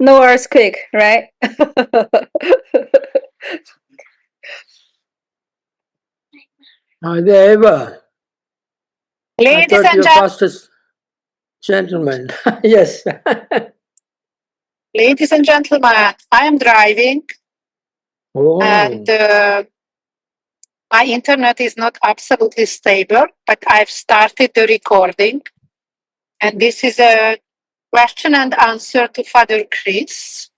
No earthquake, right? Are they ever? I Ladies thought and you're fastest gentleman. Yes. ladies and gentlemen, I am driving Oh. and my internet is not absolutely stable, but I've started the recording. And this is a question and answer to Father Chris.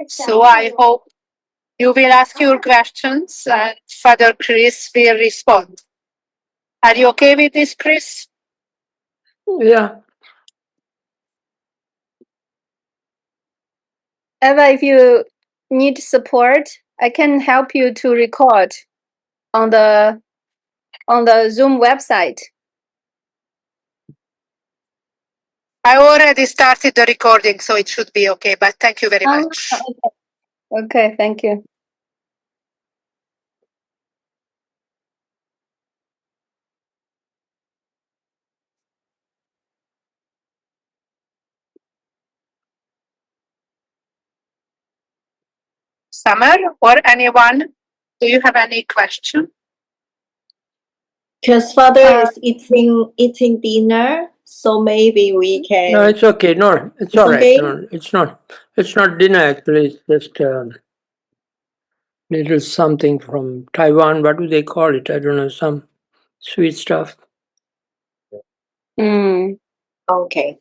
So I hope you will ask your questions and Father Chris will respond. Are you okay with this, Chris? Yeah. Eva, if you need support, I can help you to record on the Zoom website. I already started the recording, so it should be okay, but thank you very much. Okay, thank you. Summer or anyone, do you have any question? Because Father is eating dinner, so maybe we can. No, it's okay. No, it's all right. Okay? No, it's not dinner actually. It's just little something from Taiwan. What do they call it? I don't know. Some sweet stuff. Okay.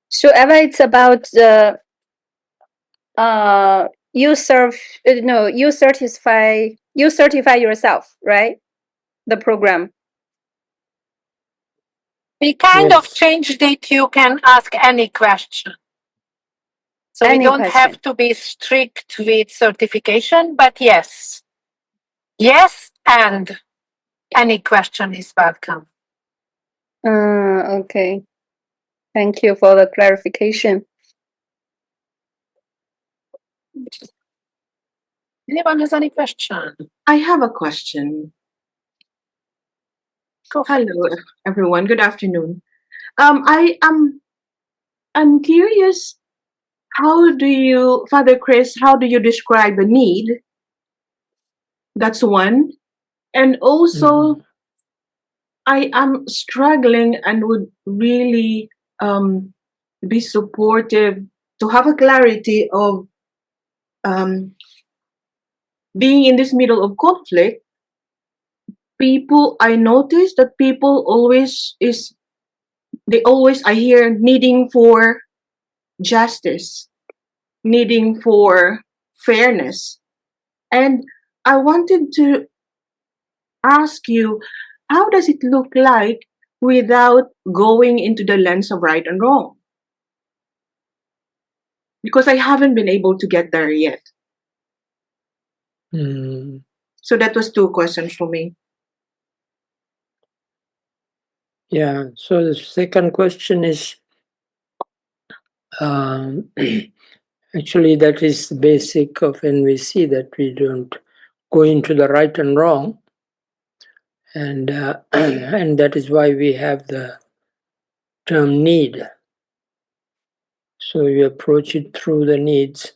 So Eva, it's about the you certify yourself, right? The program. We kind of changed it. You can ask any question. So Any we don't question. have to be strict with certification, but yes. Yes, and any question is welcome. Okay. Thank you for the clarification. Anyone has any question? I have a question. Hello, everyone. Good afternoon. I'm curious. Father Chris, how do you describe a need? That's one. And also, I am struggling and would really be supportive to have a clarity of being in this middle of conflict. I notice that people I hear needing for justice, needing for fairness. And I wanted to ask you, how does it look like without going into the lens of right and wrong? Because I haven't been able to get there yet. So that was two questions for me. Yeah. So the second question is actually that is the basic of NVC, that we don't go into the right and wrong, and and that is why we have the term need. So you approach it through the needs,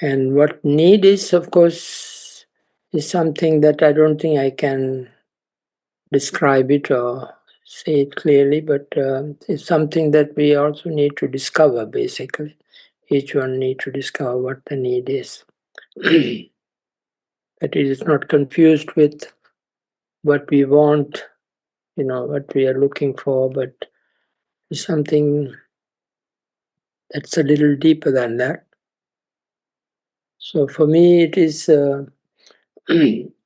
and what need is, of course, is something that I don't think I can describe it or say it clearly, but it's something that we also need to discover, basically. Each one needs to discover what the need is. That it is not confused with what we want, what we are looking for, but it's something that's a little deeper than that. So for me, it is,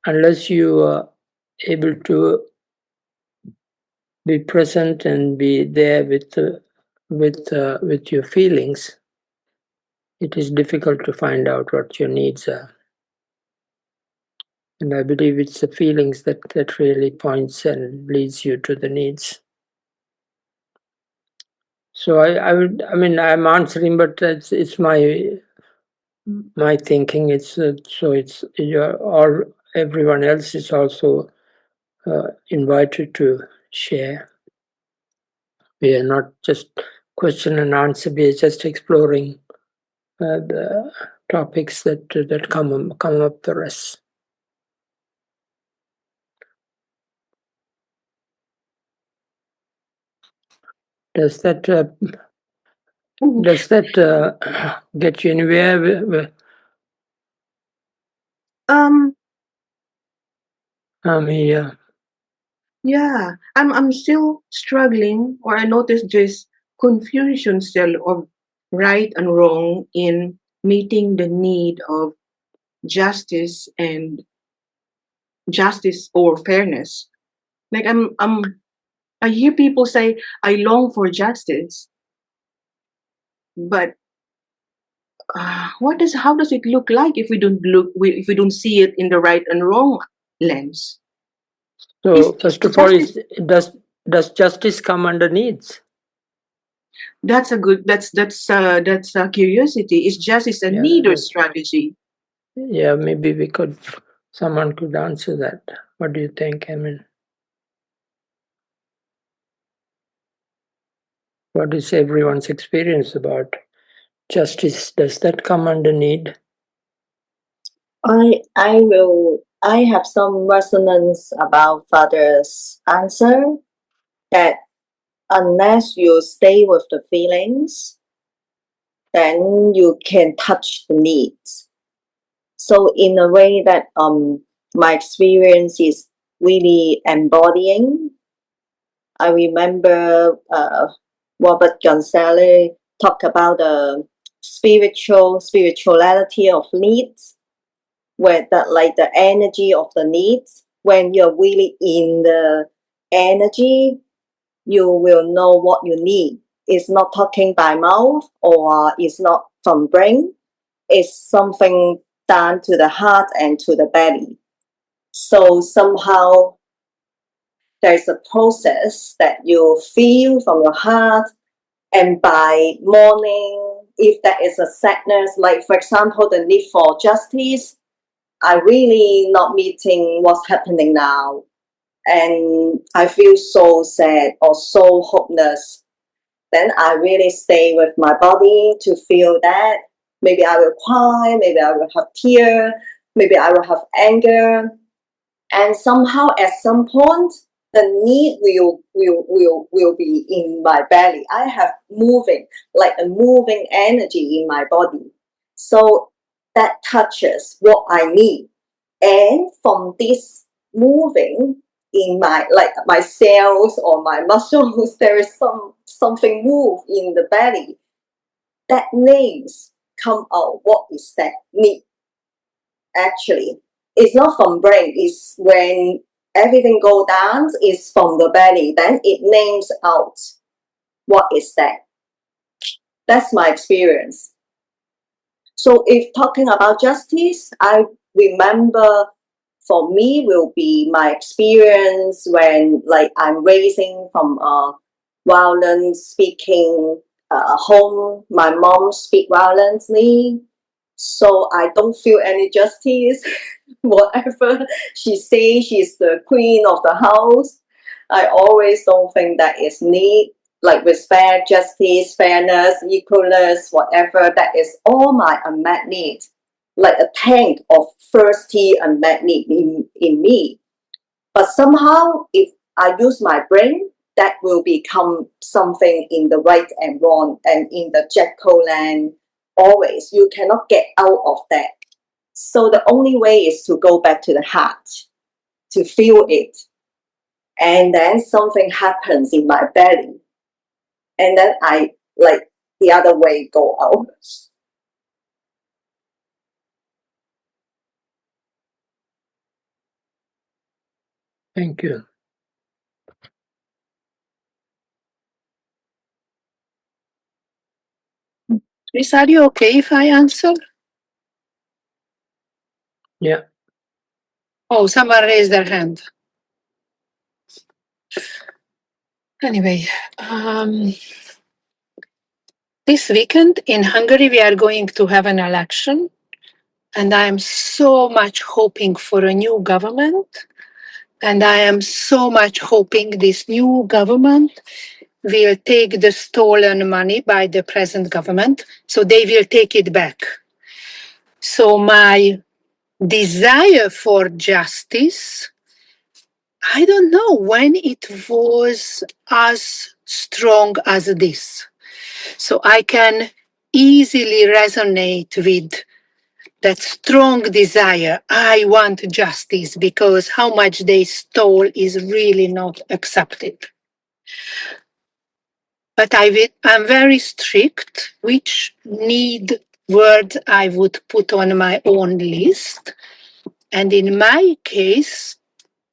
unless you are able to be present and be there with your feelings, it is difficult to find out what your needs are. And I believe it's the feelings that really points and leads you to the needs. So I'm answering, but it's my thinking. It's everyone else is also invited to share. We are not just question and answer. We are just exploring the topics that come up for us. Does that get you anywhere? Yeah, I'm still struggling, or I noticed this confusion still of right and wrong in meeting the need of justice and justice or fairness. Like I hear people say I long for justice, but how does it look like if we don't see it in the right and wrong lens? So first of all, does justice come under needs? That's a curiosity. Is justice a need or strategy? Yeah, maybe someone could answer that. What do you think? I mean, what is everyone's experience about justice? Does that come under need? I have some resonance about Father's answer that unless you stay with the feelings, then you can touch the needs. So in a way that my experience is really embodying. I remember Robert Gonzalez talked about the spirituality of needs, where the energy of the needs. When you're really in the energy, you will know what you need. It's not talking by mouth or it's not from brain. It's something down to the heart and to the belly. So somehow there's a process that you feel from your heart, and by morning, if there is a sadness, like for example, the need for justice, I really not meeting what's happening now. And I feel so sad or so hopeless. Then I really stay with my body to feel that. Maybe I will cry, maybe I will have tears, maybe I will have anger. And somehow at some point, the need will be in my belly. I have moving, like a moving energy in my body. So that touches what I need. And from this moving in my cells or my muscles, there is something move in the belly. That names come out. What is that need? Actually, it's not from brain. It's when everything go down. It's from the belly. Then it names out. What is that? That's my experience. So if talking about justice, I remember for me will be my experience when I'm raising from a violent speaking home. My mom speak violently, so I don't feel any justice. Whatever she says, she's the queen of the house. I always don't think that is need, like respect, justice, fairness, equalness, whatever. That is all my unmet needs, like a tank of thirsty unmet need in me. But somehow, if I use my brain, that will become something in the right and wrong, and in the Jekyll land. Always, you cannot get out of that. So the only way is to go back to the heart, to feel it. And then something happens in my belly. And then I, like the other way, go out. Thank you. Chris, are you okay if I answer? Yeah. Oh, someone raised their hand. Anyway, this weekend in Hungary, we are going to have an election. And I am so much hoping for a new government. And I am so much hoping this new government will take the stolen money by the present government, so they will take it back. So my desire for justice, I don't know when it was as strong as this. So I can easily resonate with that strong desire. I want justice because how much they stole is really not accepted. But I'm very strict which need words I would put on my own list. And in my case,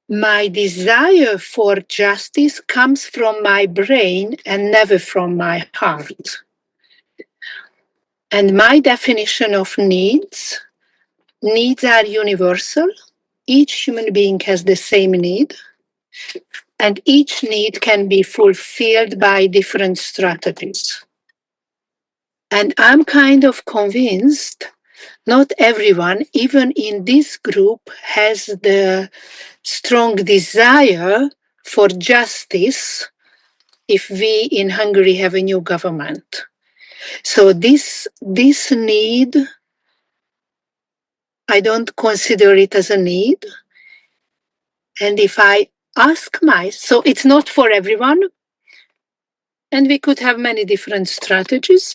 my desire for justice comes from my brain and never from my heart. And my definition of needs are universal. Each human being has the same need. And each need can be fulfilled by different strategies. And I'm kind of convinced not everyone, even in this group, has the strong desire for justice if we in Hungary have a new government. So this need, I don't consider it as a need. And if I ask so it's not for everyone, and we could have many different strategies.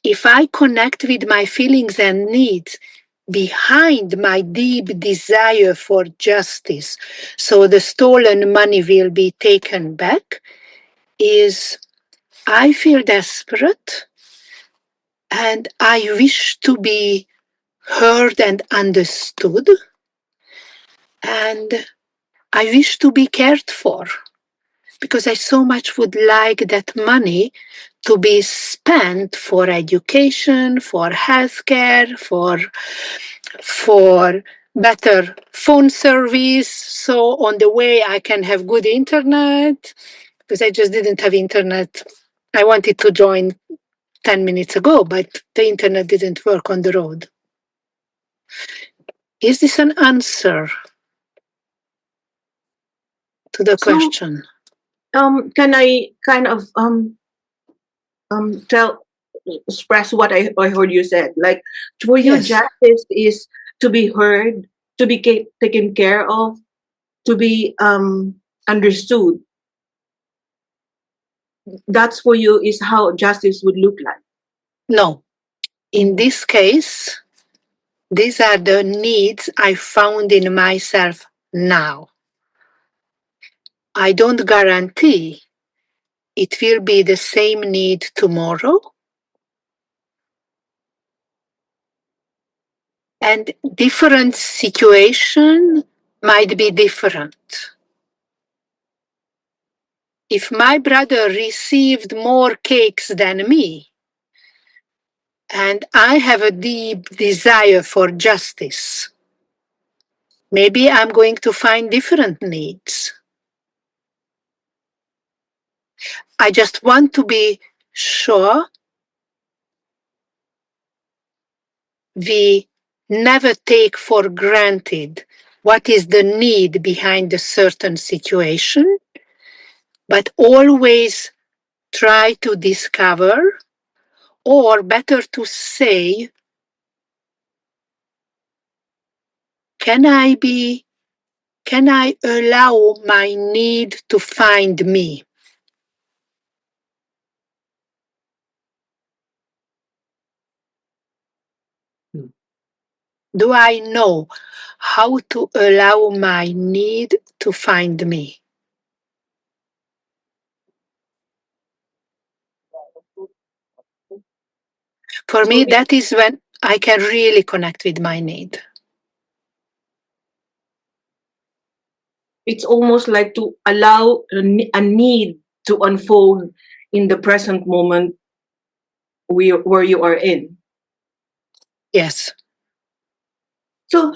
If I connect with my feelings and needs behind my deep desire for justice, so the stolen money will be taken back, is I feel desperate and I wish to be heard and understood, and I wish to be cared for, because I so much would like that money to be spent for education, for healthcare, for better phone service. So on the way I can have good internet, because I just didn't have internet. I wanted to join 10 minutes ago, but the internet didn't work on the road. Is this an answer to the question? Can I kind of express what I heard you said? Like, for you, Yes. justice is to be heard, to be taken care of, to be understood. That's for you is how justice would look like. No. In this case, these are the needs I found in myself now. I don't guarantee it will be the same need tomorrow. And different situation might be different. If my brother received more cakes than me, and I have a deep desire for justice, maybe I'm going to find different needs. I just want to be sure we never take for granted what is the need behind a certain situation, but always try to discover, or better to say, can I allow my need to find me? Do I know how to allow my need to find me? For me, that is when I can really connect with my need. It's almost like to allow a need to unfold in the present moment where you are in. Yes.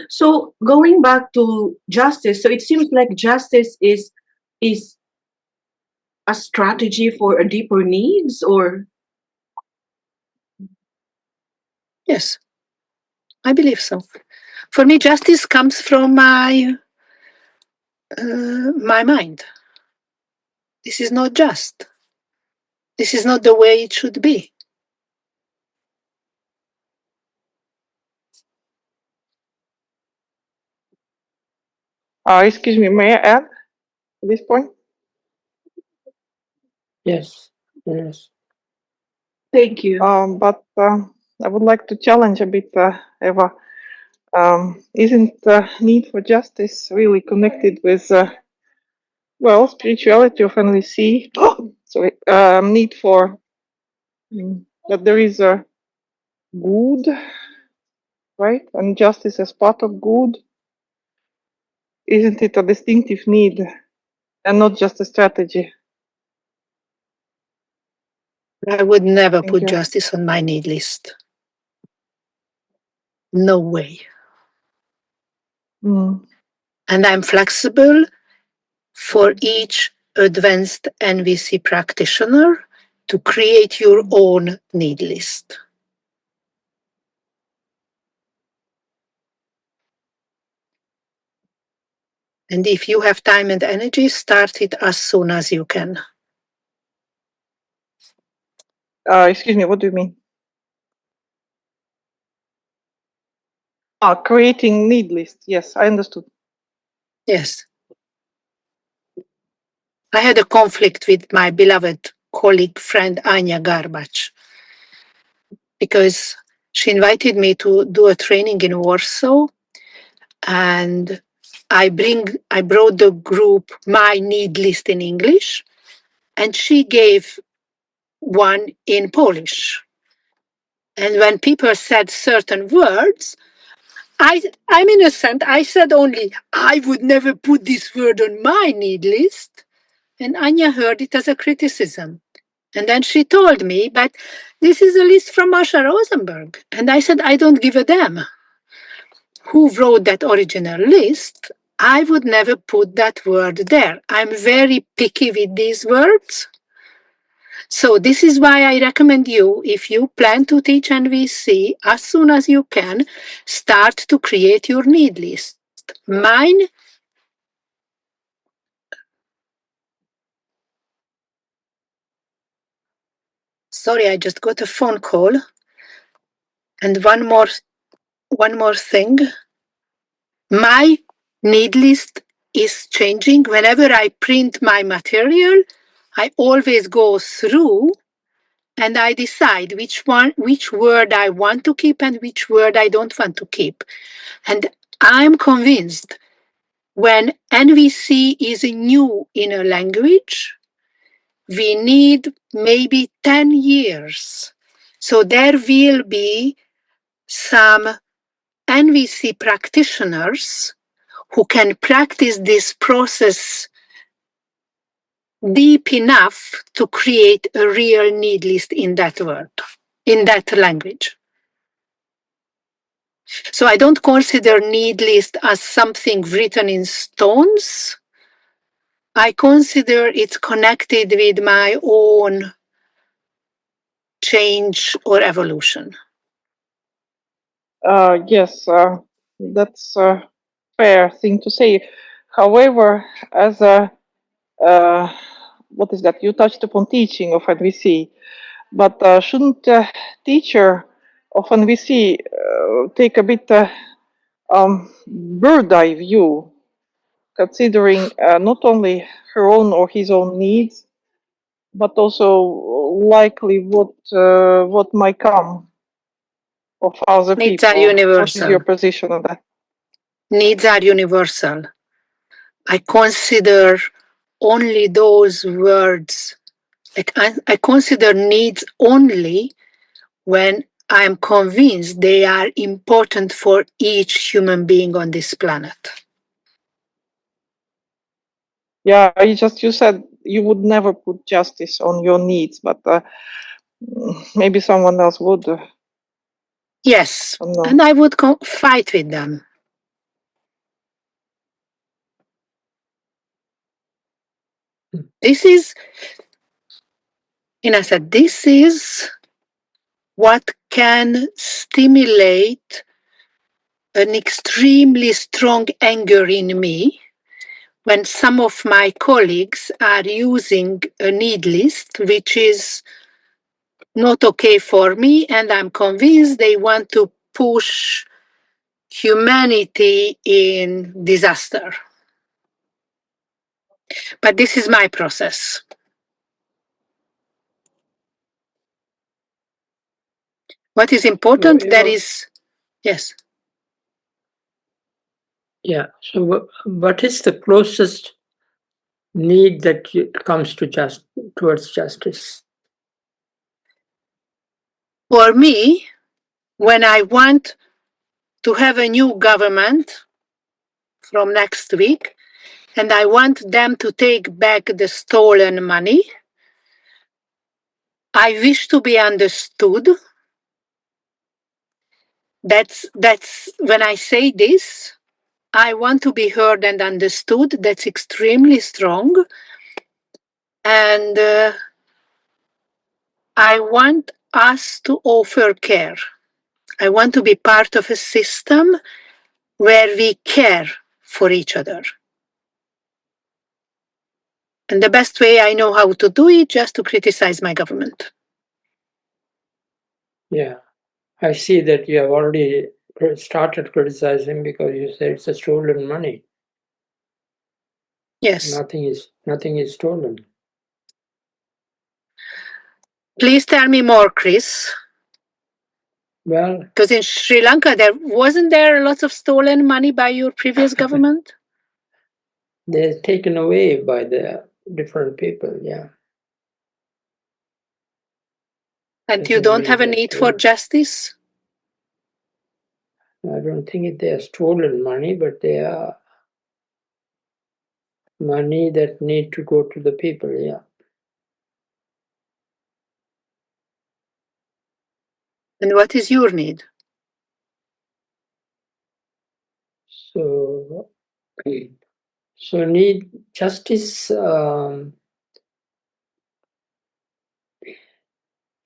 So going back to justice, so it seems like justice is a strategy for a deeper needs, or Yes, I believe so. For me, justice comes from my my mind. This is not just. This is not the way it should be. Excuse me, may I add at this point? Yes, yes. Thank you. But I would like to challenge a bit, Eva. Isn't need for justice really connected with, well, spirituality of NVC? Sorry, need for that there is a good, right? And justice as part of good. Isn't it a distinctive need and not just a strategy? I would never Thank put you. justice on my need list. No way. Mm. And I'm flexible for each advanced NVC practitioner to create your own need list. And if you have time and energy, start it as soon as you can. Excuse me, what do you mean? Creating need list. Yes, I understood. Yes. I had a conflict with my beloved colleague, friend Anya Garbach, because she invited me to do a training in Warsaw, and I brought the group my need list in English, and she gave one in Polish. And when people said certain words, I'm innocent. I said only, I would never put this word on my need list. And Anya heard it as a criticism. And then she told me, but this is a list from Masha Rosenberg. And I said, I don't give a damn who wrote that original list. I would never put that word there. I'm very picky with these words. So this is why I recommend you, if you plan to teach NVC, as soon as you can, start to create your need list. Mine Sorry, I just got a phone call. And one more thing. My need list is changing. Whenever I print my material, I always go through and I decide which word I want to keep and which word I don't want to keep. And I'm convinced when NVC is new in a language, we need maybe 10 years. So there will be some NVC practitioners who can practice this process deep enough to create a real need list in that word, in that language. So I don't consider need list as something written in stones. I consider it connected with my own change or evolution. Yes, that's a fair thing to say. However, as a what is that? You touched upon teaching of NVC, but shouldn't a teacher of NVC take a bit bird eye view, considering not only her own or his own needs, but also likely what might come of other Needs are people? What is your universal. position on that? Needs are universal. I consider only those words, like I consider needs only when I'm convinced they are important for each human being on this planet. Yeah, you said you would never put justice on your needs, but maybe someone else would. Yes, I don't know. and I would fight with them. This is, I said, this is what can stimulate an extremely strong anger in me when some of my colleagues are using a need list, which is not okay for me, and I'm convinced they want to push humanity in disaster. But this is my process. What is important, there is, yes. Yeah. So, what is the closest need that comes to towards justice? For me, when I want to have a new government from next week, and I want them to take back the stolen money, I wish to be understood. That's when I say this, I want to be heard and understood. That's extremely strong. And I want us to offer care. I want to be part of a system where we care for each other. And the best way I know how to do it, just to criticize my government. Yeah. I see that you have already started criticizing because you said it's a stolen money. Yes. Nothing is stolen. Please tell me more, Chris. Well, because in Sri Lanka, wasn't there lots of stolen money by your previous government? They're taken away by the different people, yeah. And you don't have a need for justice? I don't think they are stolen money, but they are money that need to go to the people, yeah. And what is your need? So need justice.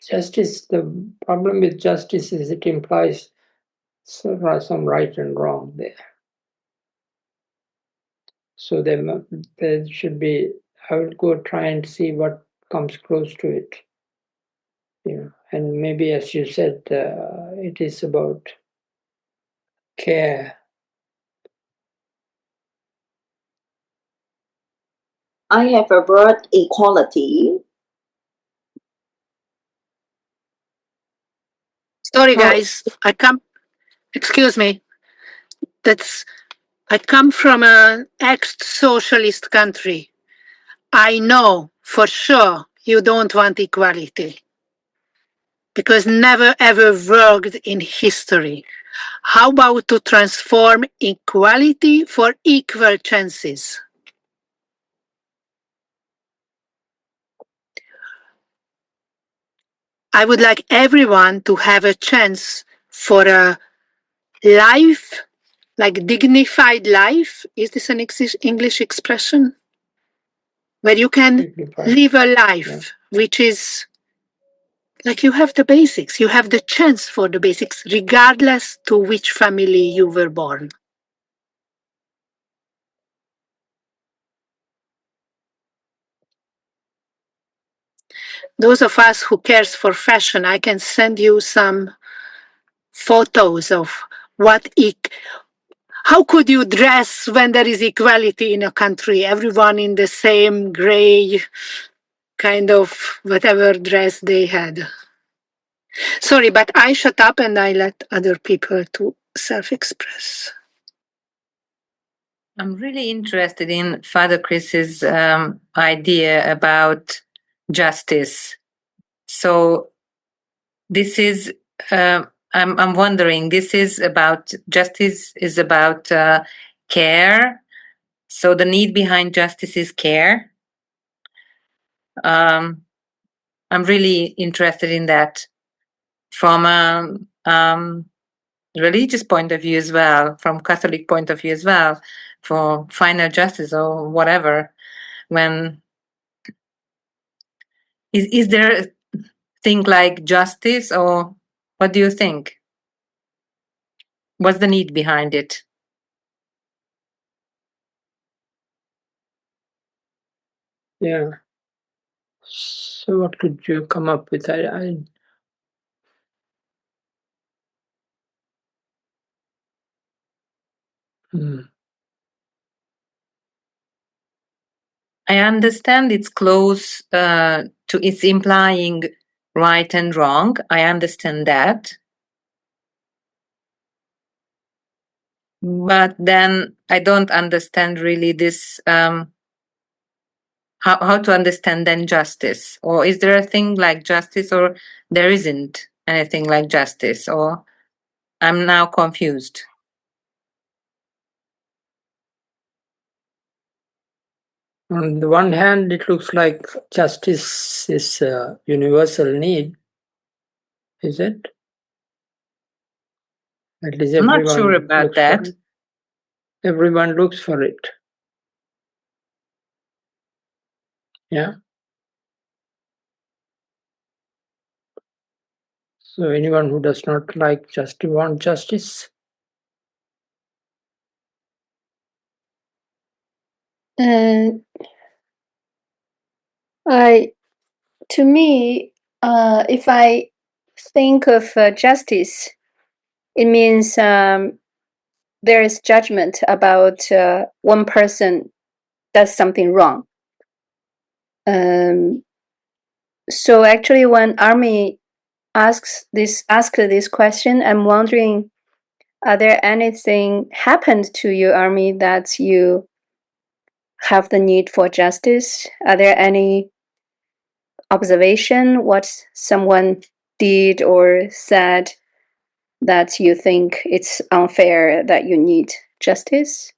Justice. The problem with justice is it implies some right and wrong there. So there should be. I would go try and see what comes close to it. And maybe, as you said, it is about care. I have a word equality. Sorry, guys. Excuse me. I come from an ex-socialist country. I know for sure you don't want equality. Because never ever worked in history. How about to transform equality for equal chances? I would like everyone to have a chance for a life, like dignified life. Is this an English expression? Where you can live a life which is like you have the basics, you have the chance for the basics, regardless to which family you were born. Those of us who cares for fashion, I can send you some photos of how could you dress when there is equality in a country? Everyone in the same gray kind of whatever dress they had. Sorry, but I shut up and I let other people to self-express. I'm really interested in Father Chris's idea about justice. So this is, I'm wondering, this is about, justice is about care. So the need behind justice is care. I'm really interested in that from a religious point of view as well, from Catholic point of view as well, for final justice or whatever. When is there a thing like justice, or what do you think? What's the need behind it? Yeah. So what could you come up with? I understand it's close to, it's implying right and wrong. I understand that. But then I don't understand really this, how to understand then justice. Or is there a thing like justice, or there isn't anything like justice? Or I'm now confused. On the one hand, it looks like justice is a universal need, is it? At least I'm everyone not sure about looks for that. it. Everyone looks for it. Yeah. So anyone who does not like justice, want justice. To me, if I think of justice, it means there is judgment about one person does something wrong. So actually, when Army asked this question, I'm wondering, are there anything happened to you, Army, that you have the need for justice? Are there any observation what someone did or said that you think it's unfair that you need justice?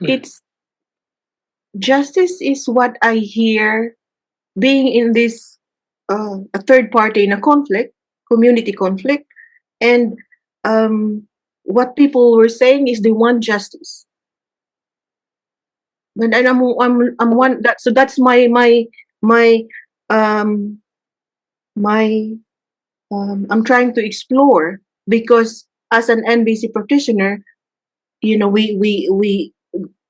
It's justice is what I hear being in this a third party in a conflict, community conflict, and what people were saying is they want justice. And I'm one that, so that's my um I'm trying to explore, because as an NBC practitioner, you know, we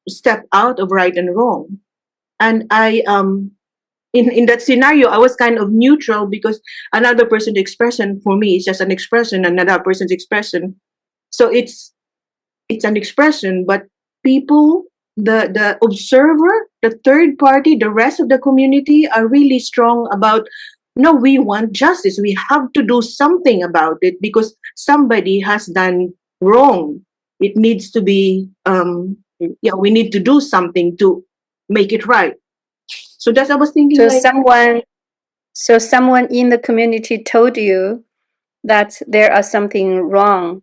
step out of right and wrong, and I in that scenario I was kind of neutral, because another person's expression for me is just an expression, another person's expression, so it's an expression, but people, the observer, the third party, the rest of the community are really strong about, no, we want justice, we have to do something about it because somebody has done wrong, it needs to be we need to do something to make it right. So that's, I was thinking, So like, someone in the community told you that there are something wrong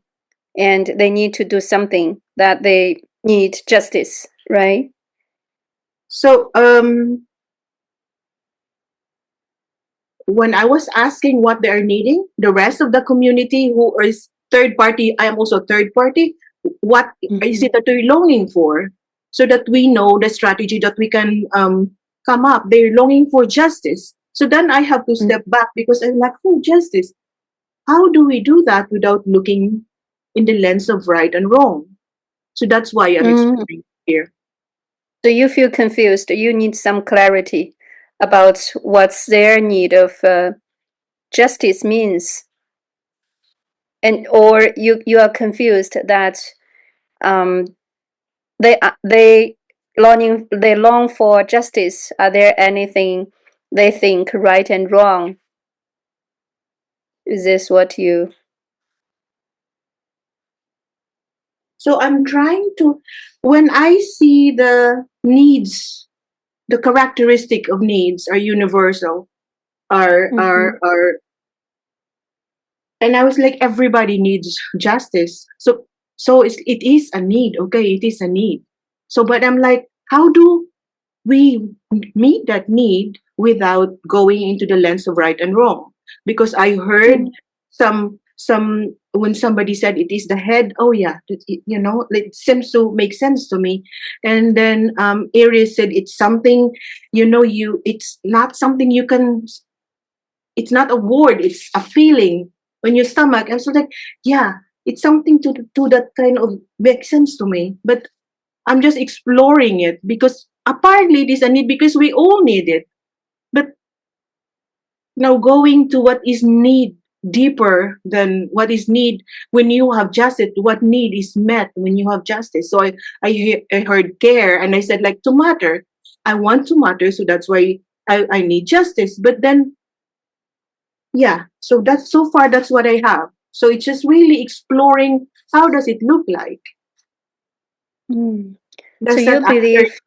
and they need to do something, that they need justice, right? so when I was asking what they are needing, the rest of the community who is third party, I am also third party, what is it that they're longing for, so that we know the strategy that we can come up. They're longing for justice. So then I have to step back, because I'm like, oh, justice. How do we do that without looking in the lens of right and wrong? So that's why I'm exploring here. So you feel confused. You need some clarity about what's their need of justice means, and or you are confused that they long for justice. Are there anything they think right and wrong? Is this what you? So I'm trying to, when I see the needs, the characteristic of needs are universal, are and I was like, everybody needs justice. So it is a need, okay, it is a need. So but I'm like, how do we meet that need without going into the lens of right and wrong? Because I heard some when somebody said it is the head, oh yeah, you know, it seems to make sense to me. And then Aries said it's something, you know, it's not something you can, it's not a word, it's a feeling on your stomach. And so like, yeah, it's something to that kind of makes sense to me. But I'm just exploring it because apparently it is a need because we all need it. But now going to what is need deeper than what is need when you have justice, what need is met when you have justice. So I heard care and I said like to matter. I want to matter, so that's why I need justice. But then yeah, so that's so far that's what I have. So it's just really exploring how does it look like. Mm. Does So that you answer? believe.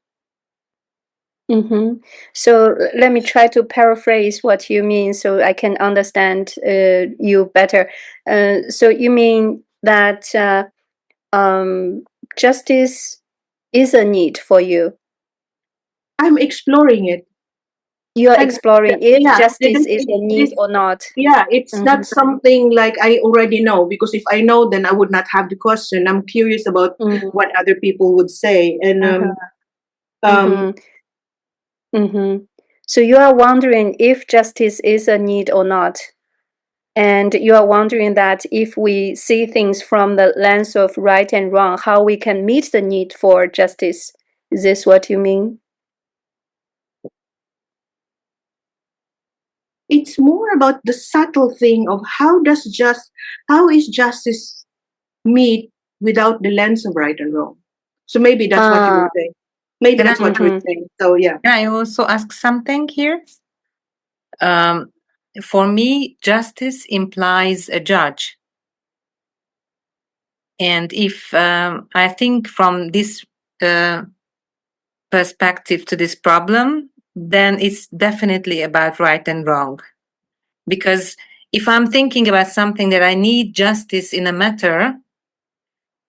Mm-hmm. So let me try to paraphrase what you mean so I can understand you better. So you mean that justice is a need for you. I'm exploring it. You are And exploring if yeah, justice is a need or not. yeah, it's Mm-hmm. not something like I already know, because if I know, then I would not have the question. I'm curious about Mm-hmm. what other people would say. And Mm-hmm. Mm-hmm. So you are wondering if justice is a need or not. And you are wondering that if we see things from the lens of right and wrong, how we can meet the need for justice. Is this what you mean? it's more about the subtle thing of how is justice meet without the lens of right and wrong. So maybe that's what you were saying. Maybe Can that's what you were saying. So yeah. Can I also ask something here? For me, justice implies a judge. And if I think from this perspective to this problem, then it's definitely about right and wrong. Because if I'm thinking about something that I need justice in a matter,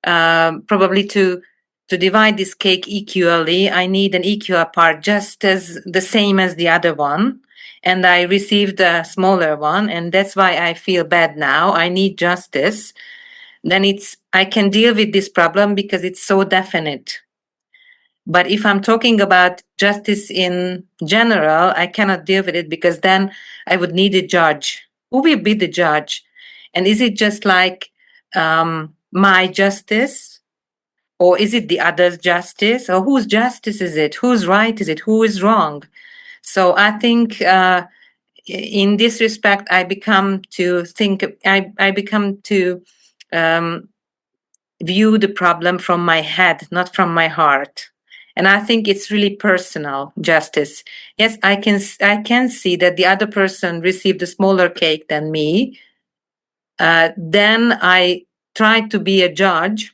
probably to divide this cake equally, I need an equal part just as the same as the other one. And I received a smaller one, and that's why I feel bad now. I need justice. Then I can deal with this problem because it's so definite. But if I'm talking about justice in general, I cannot deal with it because then I would need a judge. Who will be the judge? And is it just like my justice? Or is it the other's justice? Or whose justice is it? Whose right is it? Who is wrong? So I think in this respect, I become to view the problem from my head, not from my heart. And I think it's really personal justice. Yes, I can see that the other person received a smaller cake than me. Then I try to be a judge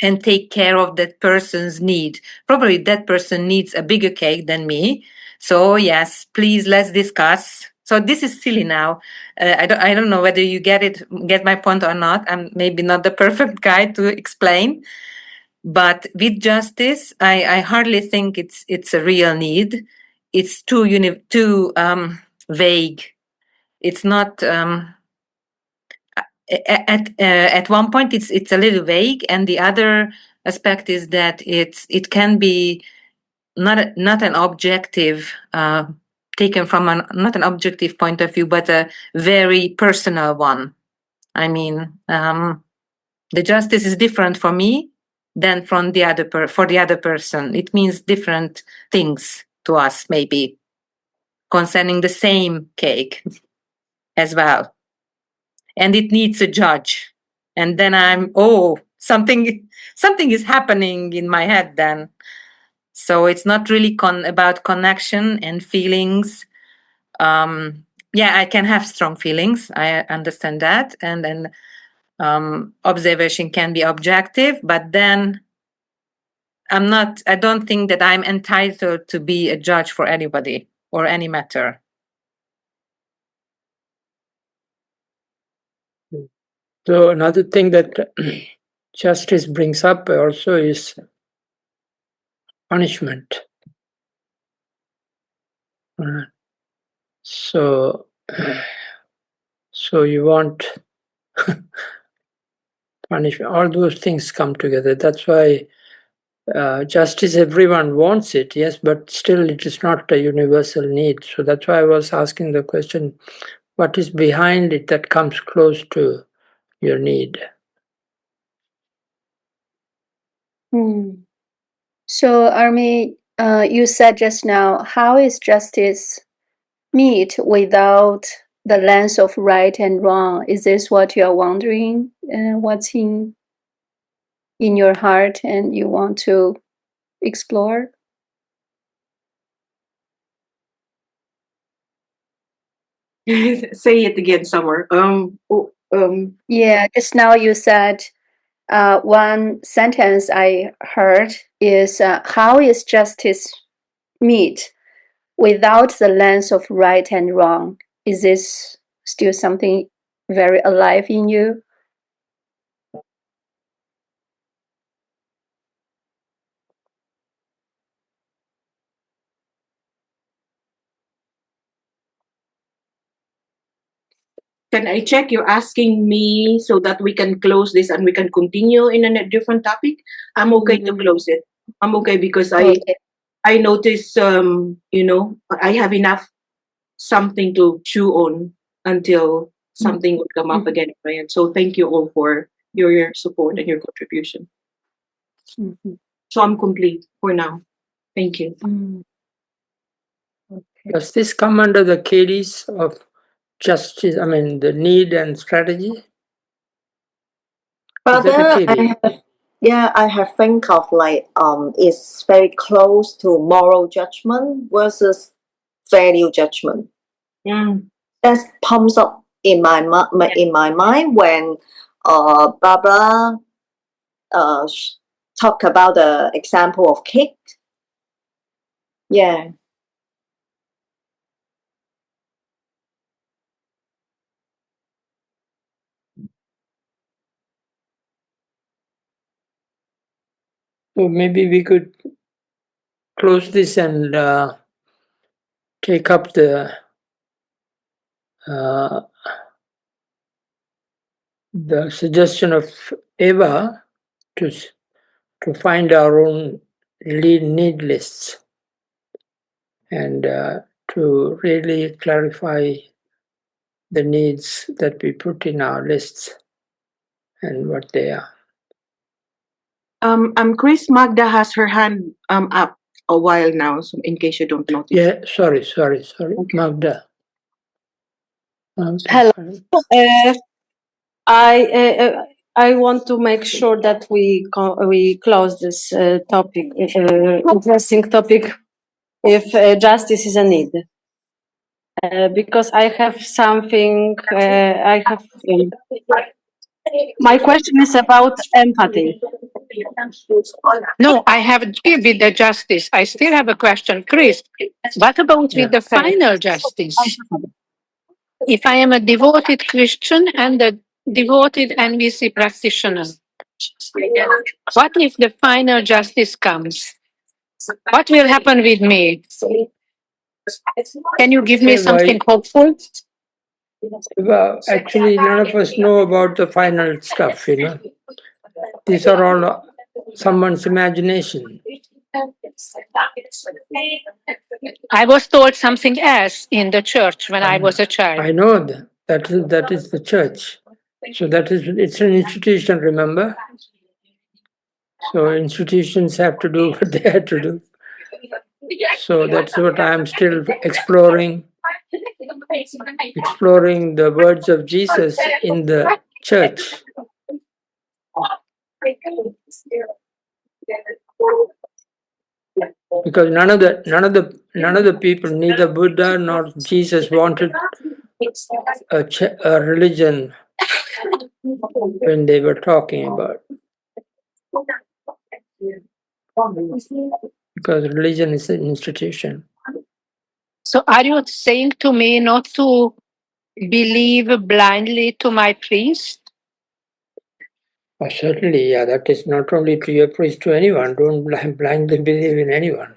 and take care of that person's need. Probably that person needs a bigger cake than me. So yes, please let's discuss. So this is silly now. I don't know whether you get my point or not. I'm maybe not the perfect guy to explain. But with justice, I hardly think it's a real need. It's too vague. It's not. At one point it's a little vague, and the other aspect is that it can be not an objective taken from not an objective point of view, but a very personal one. I mean, the justice is different for me than from for the other person. It means different things to us, maybe concerning the same cake as well. And it needs a judge. And then something is happening in my head then. So it's not really about connection and feelings. Yeah, I can have strong feelings. I understand that. And then observation can be objective, but then I don't think that I'm entitled to be a judge for anybody or any matter. So another thing that justice brings up also is punishment. So you want punishment. All those things come together. That's why justice, everyone wants it, yes, but still it is not a universal need. So that's why I was asking the question, what is behind it that comes close to your need? So, Army, you said just now, how is justice meet without the lens of right and wrong? Is this what you are wondering? What's in your heart and you want to explore? Say it again, Summer. Yeah, just now you said one sentence I heard is how is justice meet without the lens of right and wrong? Is this still something very alive in you? Can I check? You're asking me so that we can close this and we can continue in a different topic. I'm okay to close it. I'm okay because Okay. I notice I have enough something to chew on until something would come up again. Right? So thank you all for your support and your contribution. So I'm complete for now. Thank you. Okay. Does this come under the categories of justice? I mean, the need and strategy? Father, I have think of like it's very close to moral judgment versus value judgment. That comes up in my mind when Barbara talk about the example of cake. Yeah. So maybe we could close this and take up the suggestion of Eva to find our own need lists and to really clarify the needs that we put in our lists and what they are. Chris, Magda has her hand up a while now, so in case you don't notice. Yeah, sorry. Okay. Magda. Hello. I want to make sure that we close this topic, interesting topic, if justice is a need. Because I have something. My question is about empathy. No, I haven't with the justice. I still have a question. Chris, what about with the final justice? If I am a devoted Christian and a devoted NVC practitioner, what if the final justice comes? What will happen with me? Can you give me something hopeful? Well, actually, none of us know about the final stuff, you know. These are all someone's imagination. I was told something else in the church when I was a child. I know that is the church. So it's an institution, remember? So institutions have to do what they have to do. So that's what I'm still exploring the words of Jesus in the church. Because none of the people, neither Buddha nor Jesus, wanted a religion when they were talking about. Because religion is an institution. So are you saying to me not to believe blindly to my priest? Certainly, yeah, that is not only to your priest, to anyone. Don't blindly believe in anyone.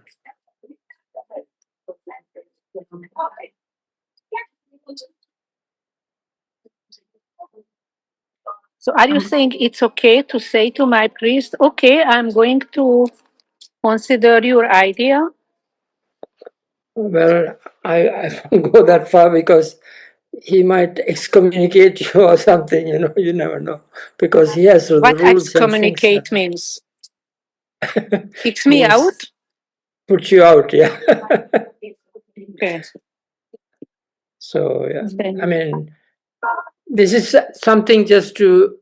So are you saying it's okay to say to my priest, okay, I'm going to consider your idea? Well, I won't go that far because he might excommunicate you or something, you know, you never know. Because he has the What rules and things. excommunicate means? Kicks me Yes. out? Put you out, yeah. Okay. So, yeah. I mean, this is something just to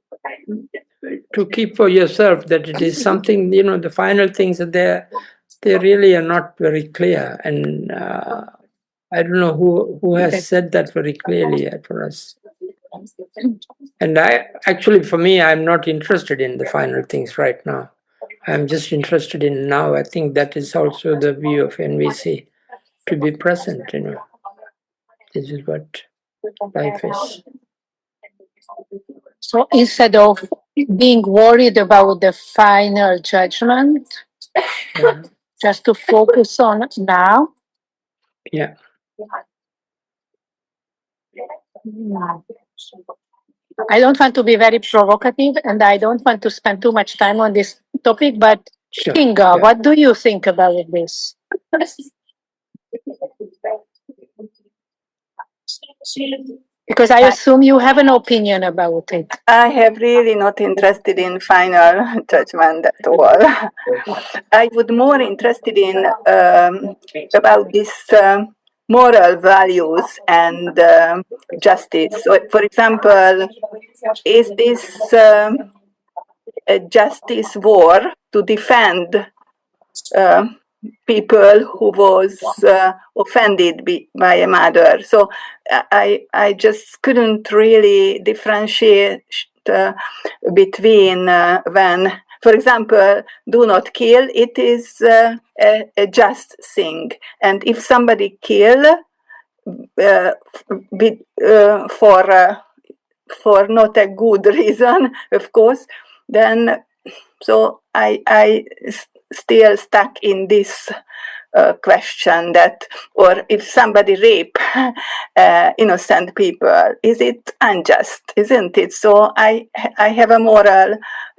keep for yourself, that it is something, the final things are there. They really are not very clear. And I don't know who has said that very clearly for us. And for me, I'm not interested in the final things right now. I'm just interested in now. I think that is also the view of NVC, to be present, This is what life is. So instead of being worried about the final judgment, just to focus on now. Yeah. I don't want to be very provocative, and I don't want to spend too much time on this topic, but Sure. Kinga, what do you think about this? Because I assume you have an opinion about it. I have really not interested in final judgment at all. I would more interested in about this moral values and justice. So, for example, is this a justice war to defend people who was offended by a mother? So I just couldn't really differentiate between when, for example, do not kill, it is a just thing. And if somebody kill for not a good reason, of course, then so I still stuck in this question that, or if somebody rape innocent people, is it unjust, isn't it? So I have a moral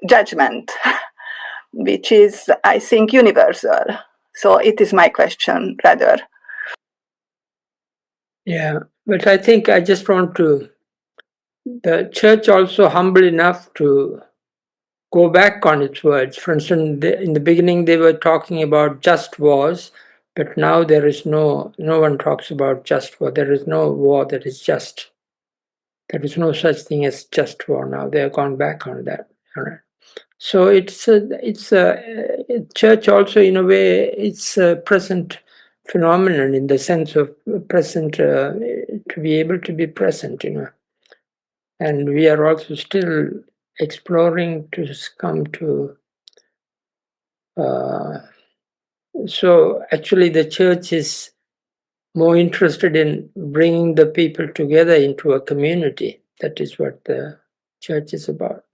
judgment, which is, I think, universal. So it is my question, rather. Yeah, but I think I just want to, the church also humble enough to go back on its words. For instance, in the beginning they were talking about just wars, but now there is no one talks about just war. There is no war that is just. There is no such thing as just war now. They have gone back on that. So it's a church also, in a way, it's a present phenomenon, in the sense of present, to be able to be present, And we are also still exploring to come to. So actually, the church is more interested in bringing the people together into a community. That is what the church is about.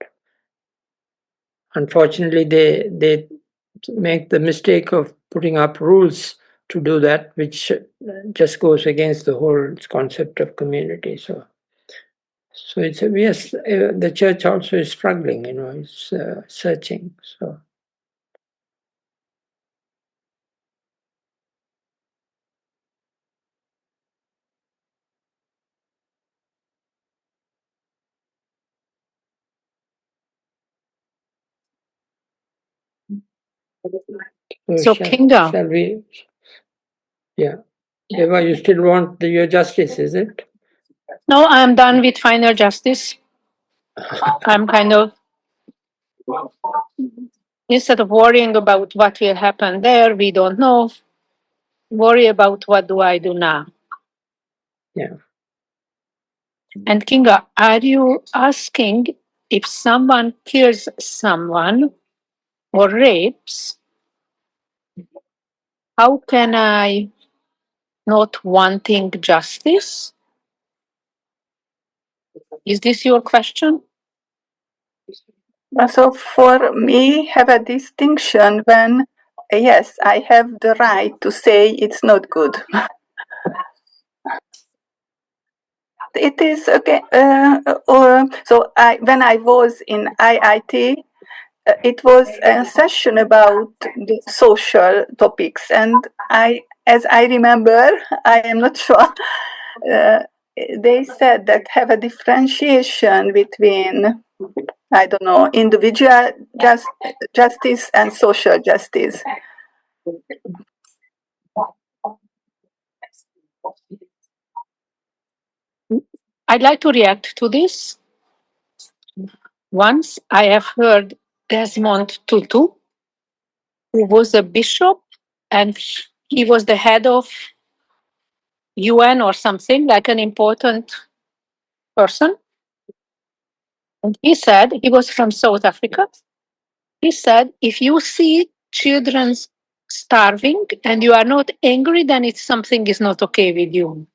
Unfortunately, they make the mistake of putting up rules to do that, which just goes against the whole concept of community. So it's yes, the church also is struggling. It's searching. So. So Kinga. Shall we? Yeah. Eva, you still want your justice, is it? No, I'm done with final justice. I'm kind of, instead of worrying about what will happen there, we don't know, worry about what do I do now. Yeah. And Kinga, are you asking if someone kills someone or rapes, how can I not wanting justice? Is this your question? So for me, have a distinction when, yes, I have the right to say it's not good. It is okay. So when I was in IIT, it was a session about the social topics, and as I remember, I am not sure. They said that have a differentiation between I don't know, individual justice and social justice. I'd like to react to this. Once I have heard Desmond Tutu, who was a bishop, and he was the head of UN or something, like an important person. And he said, he was from South Africa. He said, if you see children starving and you are not angry, then it's something is not okay with you.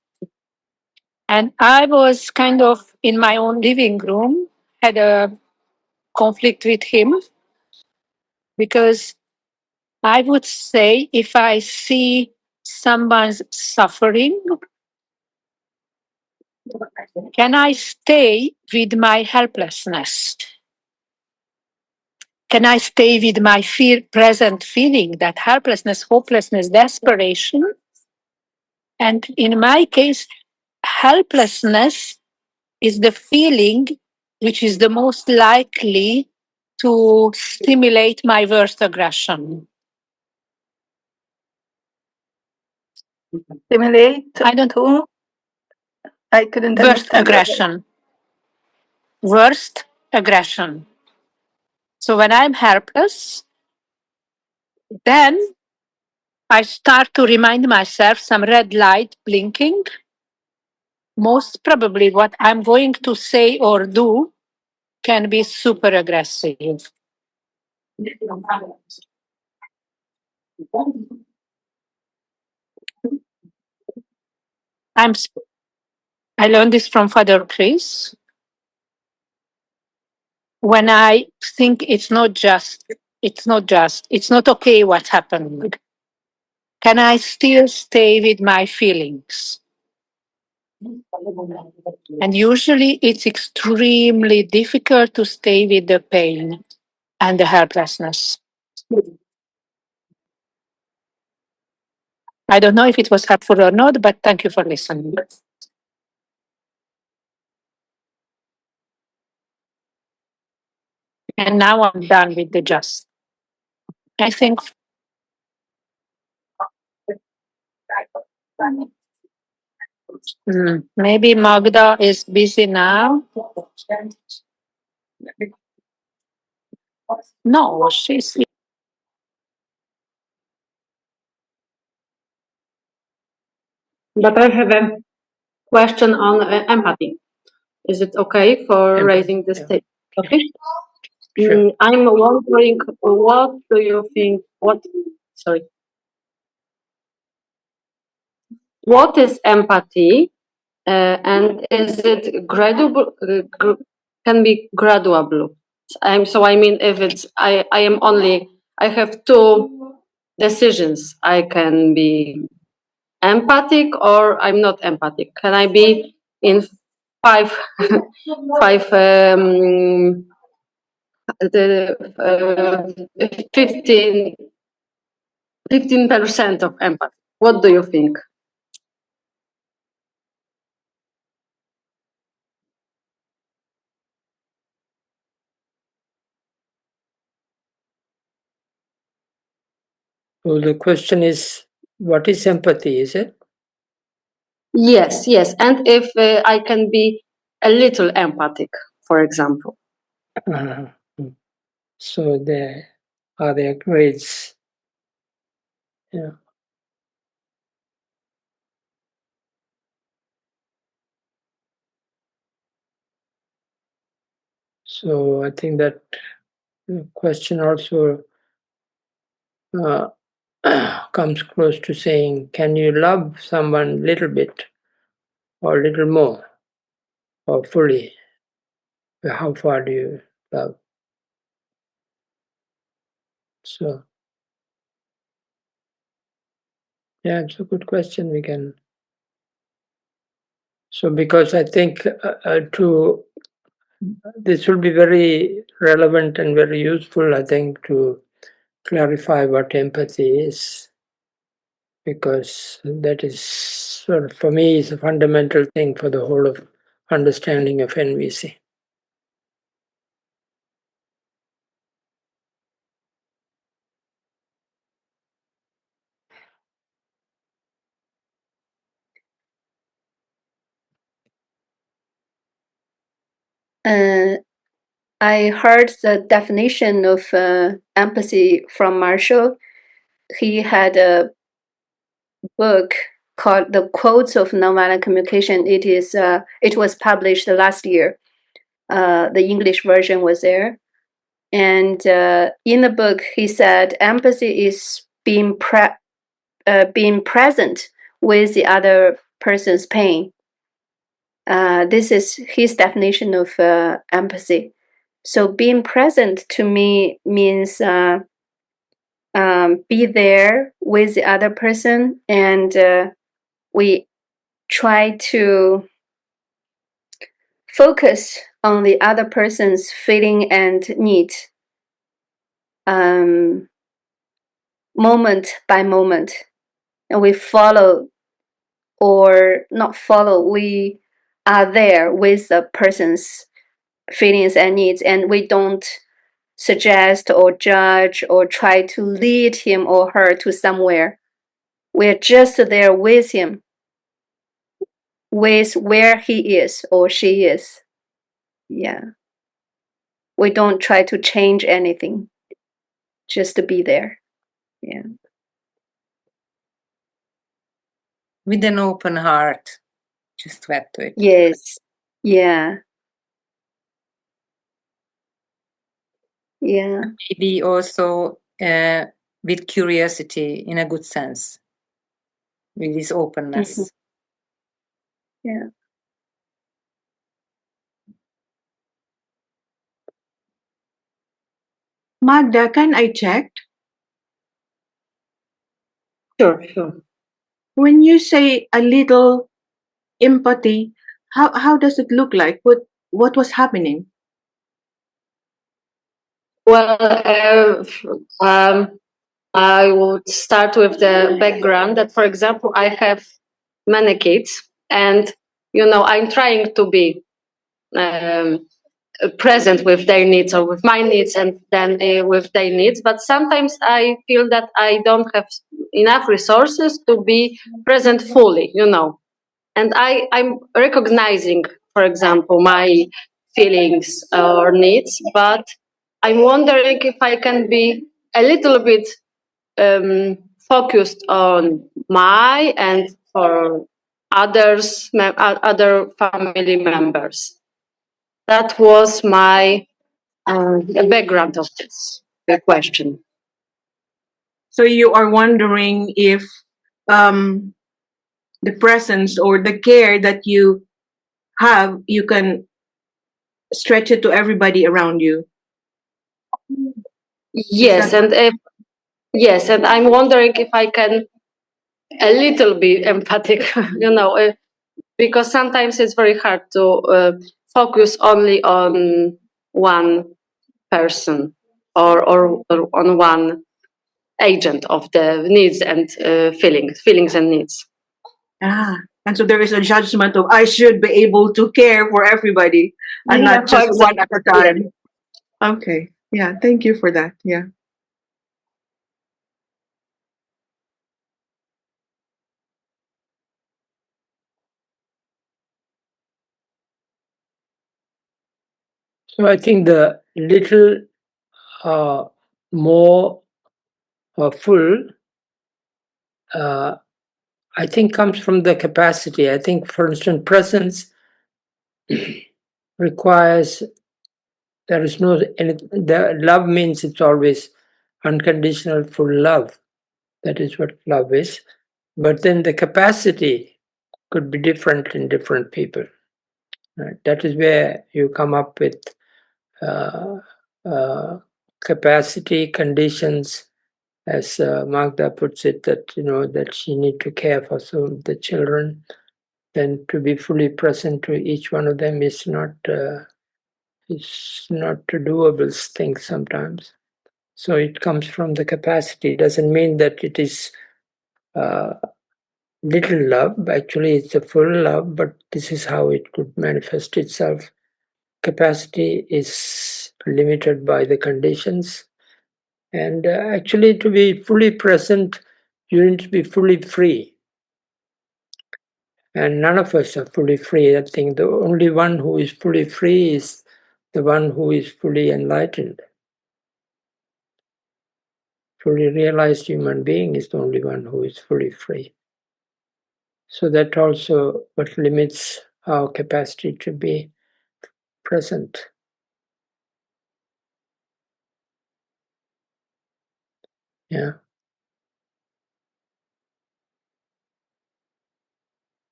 And I was kind of in my own living room, had a conflict with him because I would say if I see someone's suffering, can I stay with my helplessness? Can I stay with my present feeling, that helplessness, hopelessness, desperation? And in my case, helplessness is the feeling which is the most likely to stimulate my worst aggression. Stimulate I don't to? I couldn't worst understand your aggression. Worst aggression. So when I'm helpless, then I start to remind myself some red light blinking. Most probably what I'm going to say or do can be super aggressive. I'm I learned this from Father Chris. When I think it's not okay what's happening, can I still stay with my feelings? And usually it's extremely difficult to stay with the pain and the helplessness. I don't know if it was helpful or not, but thank you for listening. And now I'm done with the just. I think maybe Magda is busy now. No, she's. But I have a question on empathy. Is it okay for Empathy, raising this yeah. state? Okay. Sure. I'm wondering, what do you think? What is empathy, and is it gradual? Can be graduable. I mean, if it's I have two decisions. I can be empathic or I'm not empathic. Can I be in five, five, the 15% of empathy? What do you think? So the question is, what is empathy, is it? Yes, yes. And if I can be a little empathic, for example. Uh, so are there grades? Yeah. So I think that question also comes close to saying, can you love someone a little bit or a little more or fully? How far do you love? So, yeah, it's a good question. So because I think this will be very relevant and very useful, I think, to clarify what empathy is, because that is sort of, for me, is a fundamental thing for the whole of understanding of NVC. I heard the definition of empathy from Marshall. He had a book called "The Quotes of Nonviolent Communication." It was published last year. The English version was there, and in the book he said empathy is being present with the other person's pain. This is his definition of empathy. So being present to me means be there with the other person, and we try to focus on the other person's feeling and need, moment by moment, and we follow or not follow. We are there with the person's feelings and needs, and we don't suggest or judge or try to lead him or her to somewhere. We're just there with him, with where he is or she is. Yeah. We don't try to change anything, just to be there. Yeah. With an open heart, just to add to it. Yes. Yeah. Yeah. Maybe also with curiosity in a good sense, with this openness. Mm-hmm. Yeah. Magda, can I check? Sure. When you say a little empathy, how does it look like? What was happening? Well, I would start with the background that, for example, I have many kids, and I'm trying to be present with their needs or with my needs, and then with their needs. But sometimes I feel that I don't have enough resources to be present fully, And I'm recognizing, for example, my feelings or needs, but I'm wondering if I can be a little bit focused on my and for other family members. That was my the background of this question. So you are wondering if the presence or the care that you have, you can stretch it to everybody around you. Yes, and I'm wondering if I can a little bit empathic, because sometimes it's very hard to focus only on one person or on one agent of the needs and feelings and needs. And so there is a judgment of I should be able to care for everybody and not just one at a time. Okay. Yeah. Thank you for that. Yeah. So I think the little more full, I think comes from the capacity. I think, for instance, presence requires, there is no, the love means it's always unconditional full love. That is what love is. But then the capacity could be different in different people. Right? That is where you come up with capacity conditions, as Magda puts it, that that she need to care for some of the children. Then to be fully present to each one of them is not a doable thing sometimes. So it comes from the capacity. It doesn't mean that it is little love. Actually, it's a full love, but this is how it could manifest itself. Capacity is limited by the conditions. And actually, to be fully present, you need to be fully free. And none of us are fully free. I think the only one who is fully free is the one who is fully enlightened. Fully realized human being is the only one who is fully free. So that also what limits our capacity to be present. Yeah.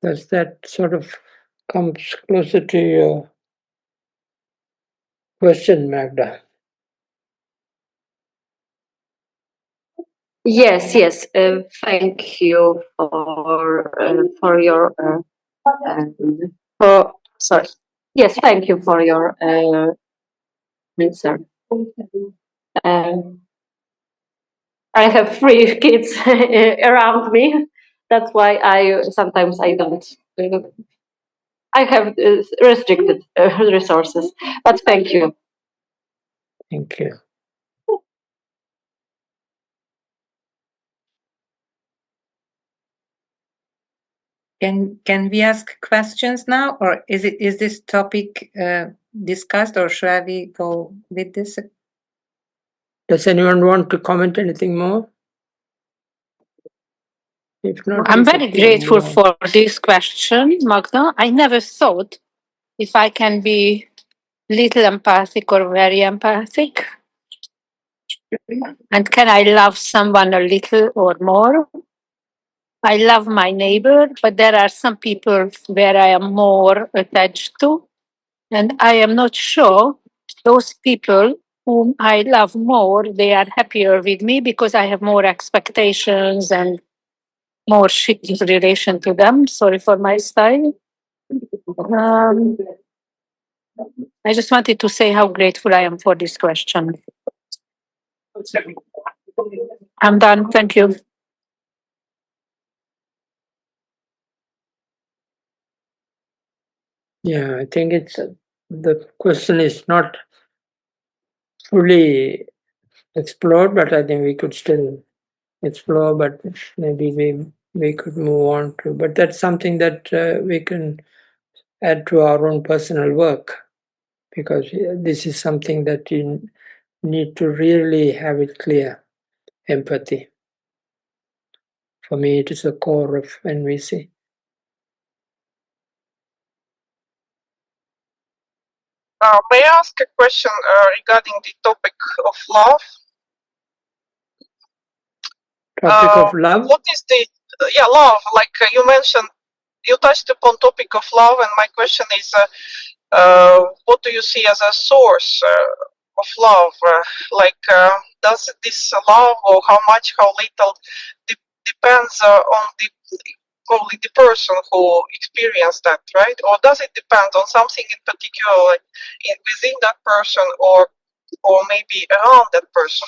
Does that sort of comes closer to your question, Magda? Yes, yes. Thank you for your sorry. Yes, thank you for your answer. I have 3 kids around me. That's why I sometimes I don't. I have restricted resources, but thank you. Thank you. Can we ask questions now, or is this topic discussed, or shall we go with this? Does anyone want to comment anything more? If not, I'm very grateful for this question, Magda. I never thought if I can be little empathic or very empathic. And can I love someone a little or more? I love my neighbor, but there are some people where I am more attached to. And I am not sure those people whom I love more, they are happier with me because I have more expectations and more shitty relation to them. Sorry for my style. I just wanted to say how grateful I am for this question. I'm done. Thank you. Yeah, I think it's the question is not fully explored, but I think we could still explore, but maybe we could move on to, but that's something that we can add to our own personal work, because this is something that you need to really have it clear. Empathy. For me, it is the core of NVC. May I ask a question regarding the topic of love? Topic of love? What is the love? Like you mentioned, you touched upon topic of love, and my question is, what do you see as a source of love? Does this love, or how much, how little, depends on only the person who experienced that, right? Or does it depend on something in particular, like within that person, or maybe around that person?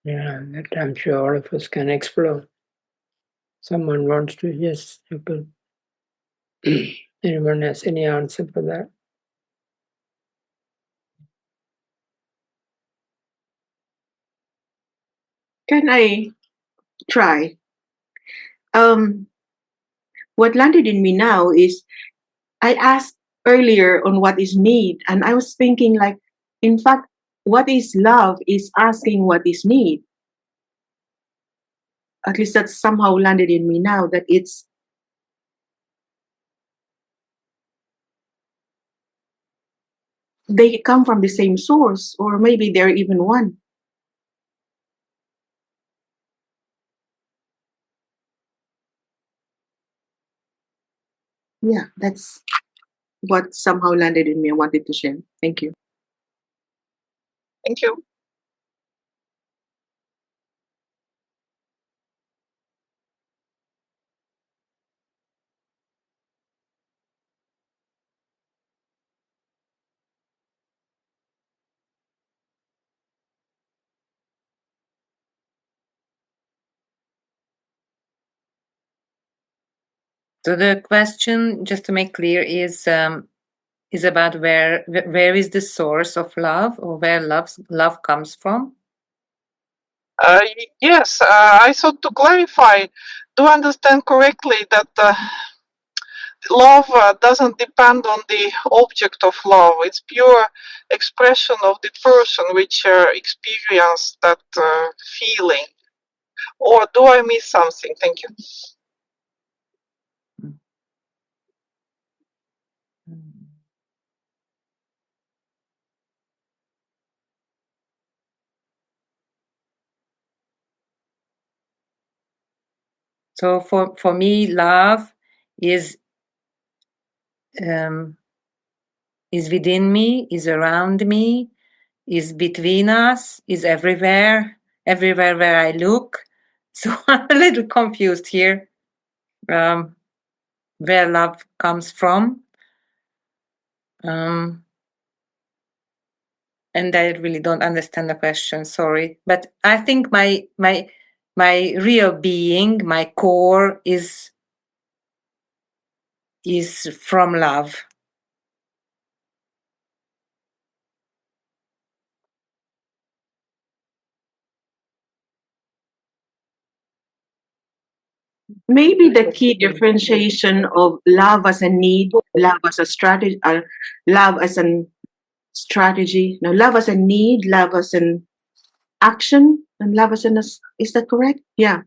Yeah, that I'm sure all of us can explore. Someone wants to, yes, you could. Anyone has any answer for that? Can I try? What landed in me now is I asked earlier on what is need, and I was thinking like, in fact, what is love is asking what is need. At least that's somehow landed in me now, that it's they come from the same source, or maybe they're even one. Yeah, that's what somehow landed in me. I wanted to share. Thank you. Thank you. So the question, just to make clear, is about where is the source of love, or where love comes from? Yes, I thought to clarify, do I understand correctly that love doesn't depend on the object of love. It's pure expression of the person which experience that feeling. Or do I miss something? Thank you. So for me, love is within me, is around me, is between us, is everywhere where I look. So I'm a little confused here, where love comes from. And I really don't understand the question, sorry. But I think my real being, my core is from love. Maybe the key differentiation of love as a need, love as a strategy, love as a strategy. No, love as a need, love as an action, and love as an. Is that correct? Yeah.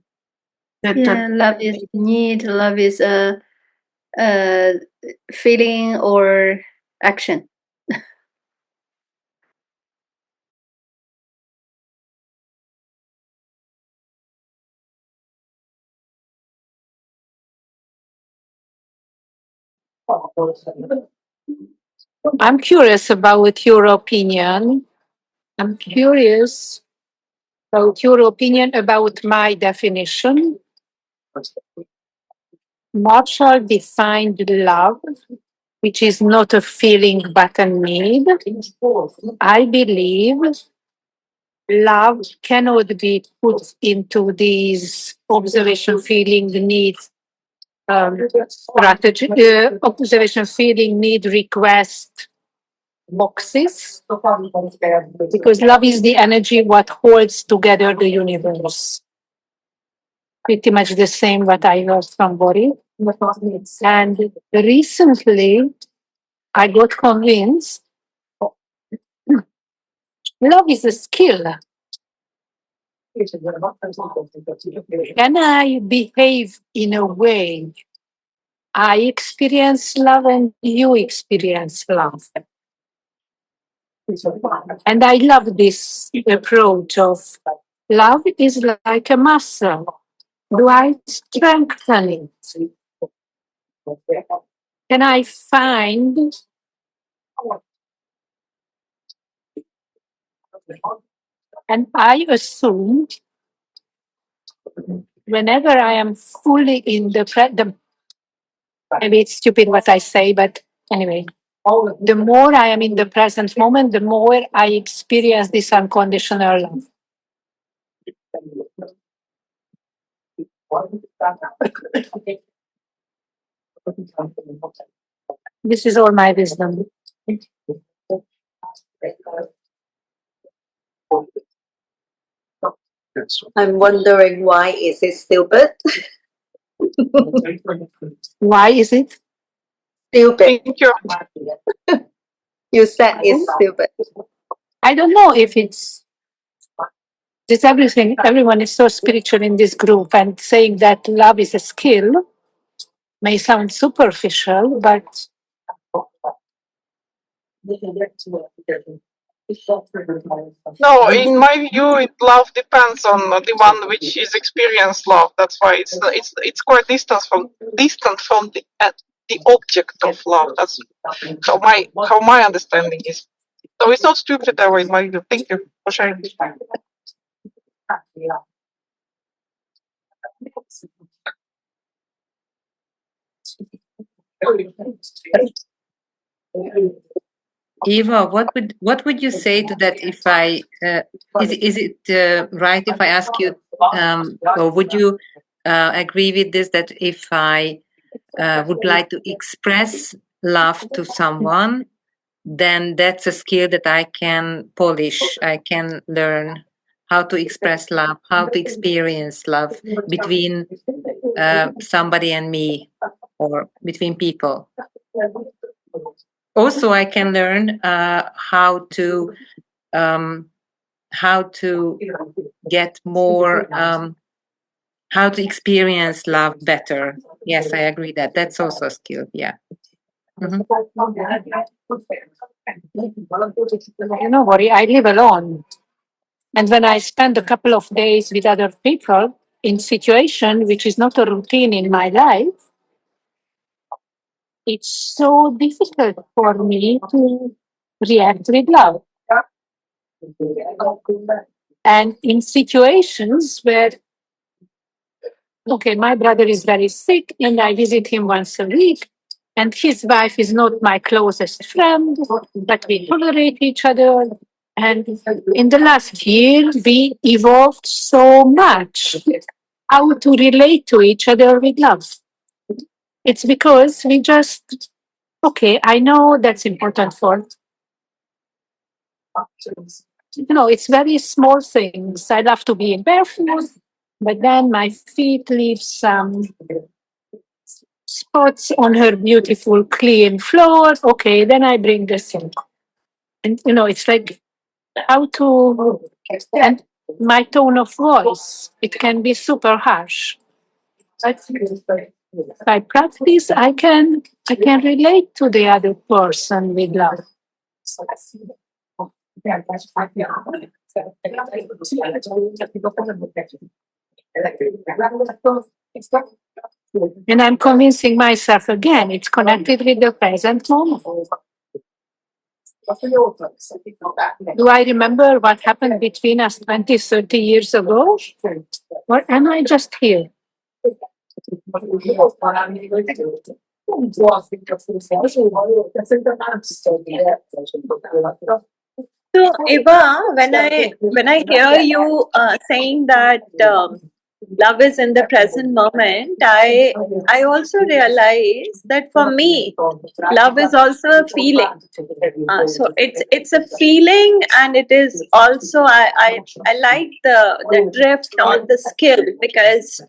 Yeah, love is need. Love is a feeling or action. I'm curious about your opinion. I'm curious about your opinion about my definition. Marshall defined love, which is not a feeling but a need. I believe love cannot be put into these observation, feeling, need, strategy, observation, feeling, need, request boxes, because love is the energy what holds together the universe. Pretty much the same what I heard from Bori. And recently I got convinced love is a skill. Can I behave in a way I experience love and you experience love? And I love this approach of love is like a muscle. Do I strengthen it? Can I find and I assume whenever I am fully in maybe it's stupid what I say, but anyway, the more I am in the present moment, the more I experience this unconditional love. This is all my wisdom. I'm wondering why is it stupid? Why is it? Stupid. Thank you. You said it's stupid. I don't know if it's everything. Everyone is so spiritual in this group, and saying that love is a skill may sound superficial, but No, in my view, love depends on the one which is experienced love. That's why it's quite distant from the object of love. That's how my understanding is. So it's not stupid that way, in my view. Thank you for sharing. Eva, what would you say to that? If I is it right if I ask you, or would you agree with this, that if I would like to express love to someone, then that's a skill that I can polish. I can learn how to express love, how to experience love between somebody and me, or between people. Also, I can learn how to get more, how to experience love better. Yes, I agree that that's also a skill. Yeah. Mm-hmm. You know, Bori, I live alone. And when I spend a couple of days with other people in situation which is not a routine in my life, it's so difficult for me to react with love. And in situations where, okay, my brother is very sick and I visit him once a week, and his wife is not my closest friend, but we tolerate each other. And in the last year, we evolved so much how to relate to each other with love. It's because we just, okay, I know that's important for, it's very small things. I love to be in barefoot, but then my feet leave some spots on her beautiful clean floor. Okay, then I bring this in. And, it's like how to, and my tone of voice, it can be super harsh. But by practice, I can relate to the other person with love. And I'm convincing myself again, it's connected with the present moment. Do I remember what happened between us 20, 30 years ago? Or am I just here? So, Eva, when I hear you saying that love is in the present moment, I also realize that for me, love is also a feeling. So it's a feeling, and it is also I like the drift on the skill, because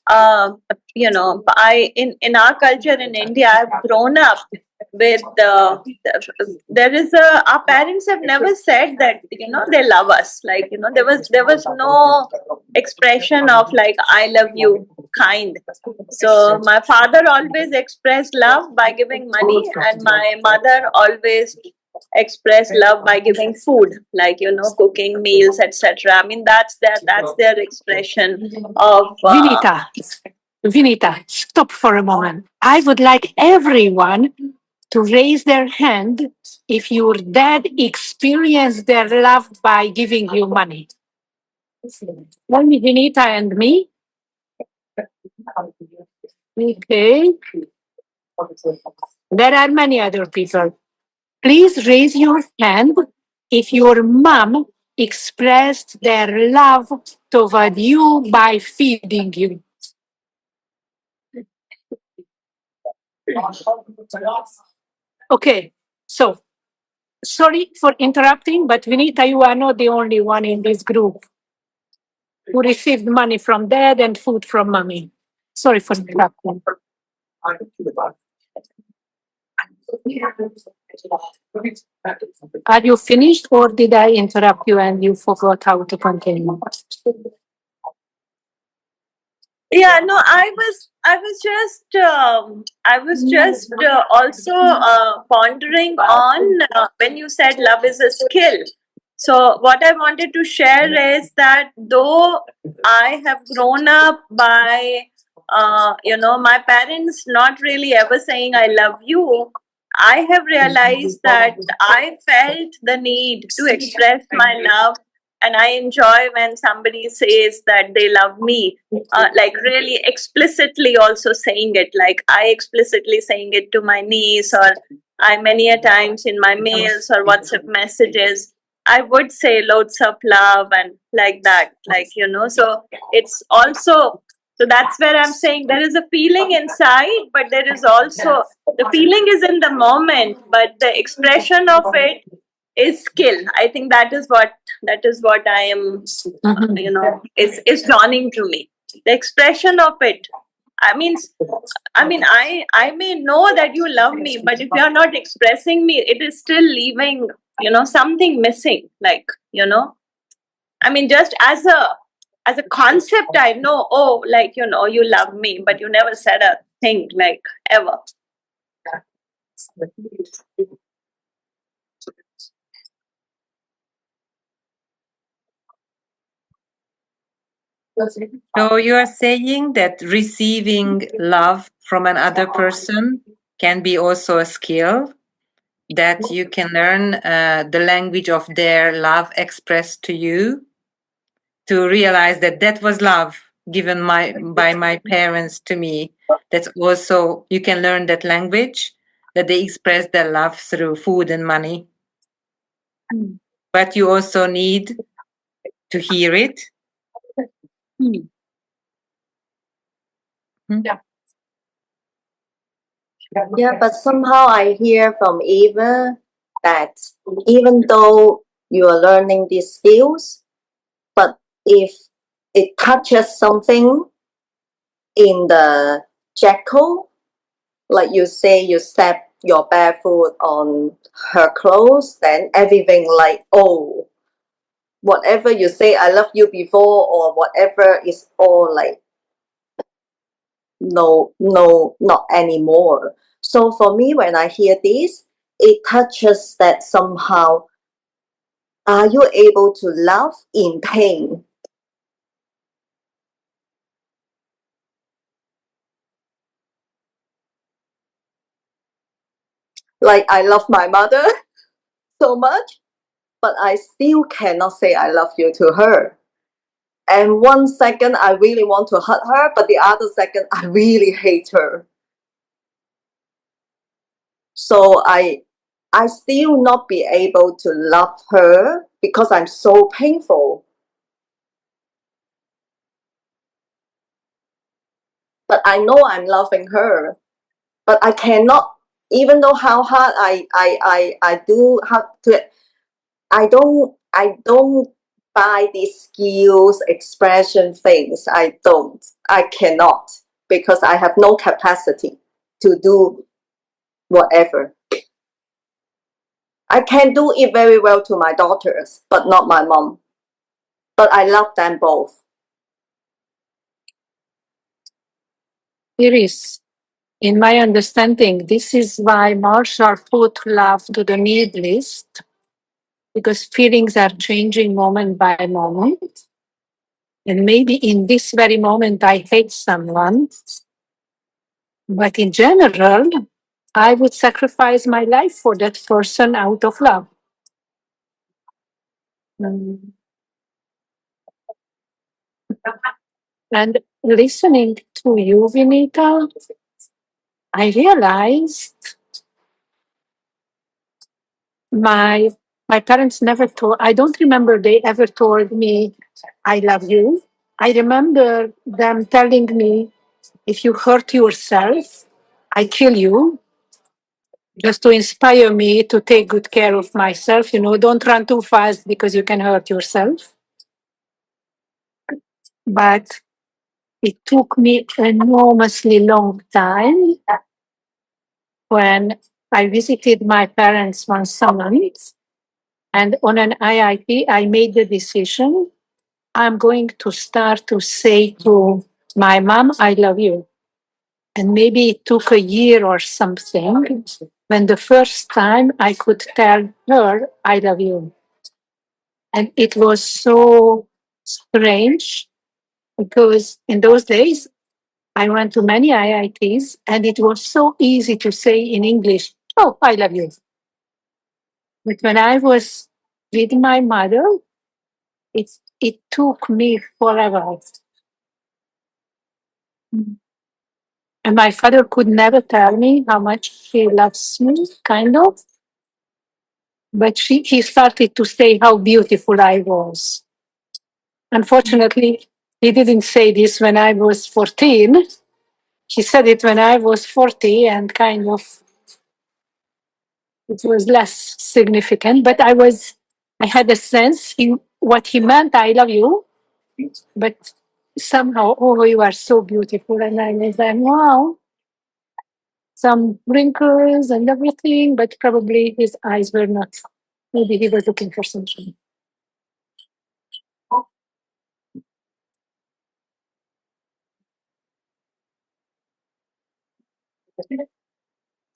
I in our culture in India, I've grown up with there is our parents have never said that they love us, like there was no expression of like I love you kind. So my father always expressed love by giving money, and my mother always expressed love by giving food, like cooking meals, etc. I mean that's their expression of Vinita, stop for a moment. I would like everyone to raise their hand if your dad experienced their love by giving you money. Only Vinita and me? Okay. There are many other people. Please raise your hand if your mom expressed their love toward you by feeding you. Okay, so sorry for interrupting, but Vinita, you are not the only one in this group who received money from dad and food from mommy. Sorry for interrupting. Are you finished, or did I interrupt you and you forgot how to continue? Yeah, no, I was just also pondering on when you said love is a skill. So what I wanted to share is that though I have grown up by my parents not really ever saying I love you, I have realized that I felt the need to express my love, and I enjoy when somebody says that they love me, like really explicitly also saying it, like I explicitly saying it to my niece, or I many a times in my mails or WhatsApp messages, I would say loads of love and like that, like, so it's also, so that's where I'm saying there is a feeling inside, but there is also, the feeling is in the moment, but the expression of it is skill. I think that is what I am, is dawning to me. The expression of it I mean, I may know that you love me, but if you are not expressing me, it is still leaving, something missing. Like, I mean, just as a concept, I know, oh, like, you love me, but you never said a thing, like, ever. So you are saying that receiving love from another person can be also a skill, that you can learn the language of their love expressed to you, to realize that that was love given by my parents to me. That's also, you can learn that language, that they express their love through food and money. But you also need to hear it. Yeah, but somehow I hear from Eva that even though you are learning these skills, but if it touches something in the jackal, like you say, you step your barefoot on her clothes, then everything like, oh, whatever you say, I love you before, or whatever is all like, no, not anymore. So for me, when I hear this, it touches that somehow, are you able to love in pain? Like, I love my mother so much, but I still cannot say I love you to her. And one second I really want to hurt her, but the other second I really hate her. So I still not be able to love her because I'm so painful. But I know I'm loving her. But I cannot, even though how hard I do how to, I don't buy these skills, expression things. I cannot, because I have no capacity to do whatever. I can do it very well to my daughters, but not my mom. But I love them both. Iris, in my understanding, this is why Marshall put love to the need list, because feelings are changing moment by moment. And maybe in this very moment, I hate someone. But in general, I would sacrifice my life for that person out of love. Mm. And listening to you, Vinita, I realized my parents never told, I don't remember they ever told me, I love you. I remember them telling me, if you hurt yourself, I kill you, just to inspire me to take good care of myself. Don't run too fast because you can hurt yourself. But it took me enormously long time when I visited my parents one summer, and on an IIT, I made the decision, I'm going to start to say to my mom, I love you. And maybe it took a year or something when the first time I could tell her, I love you. And it was so strange because in those days, I went to many IITs and it was so easy to say in English, oh, I love you. But when I was with my mother, it took me forever. And my father could never tell me how much he loves me, kind of. But he started to say how beautiful I was. Unfortunately, he didn't say this when I was 14. He said it when I was 40, and kind of it was less significant. But I had a sense in what he meant, I love you. But somehow, oh, you are so beautiful. And I was like, wow, some wrinkles and everything, but probably his eyes were not. Maybe he was looking for something.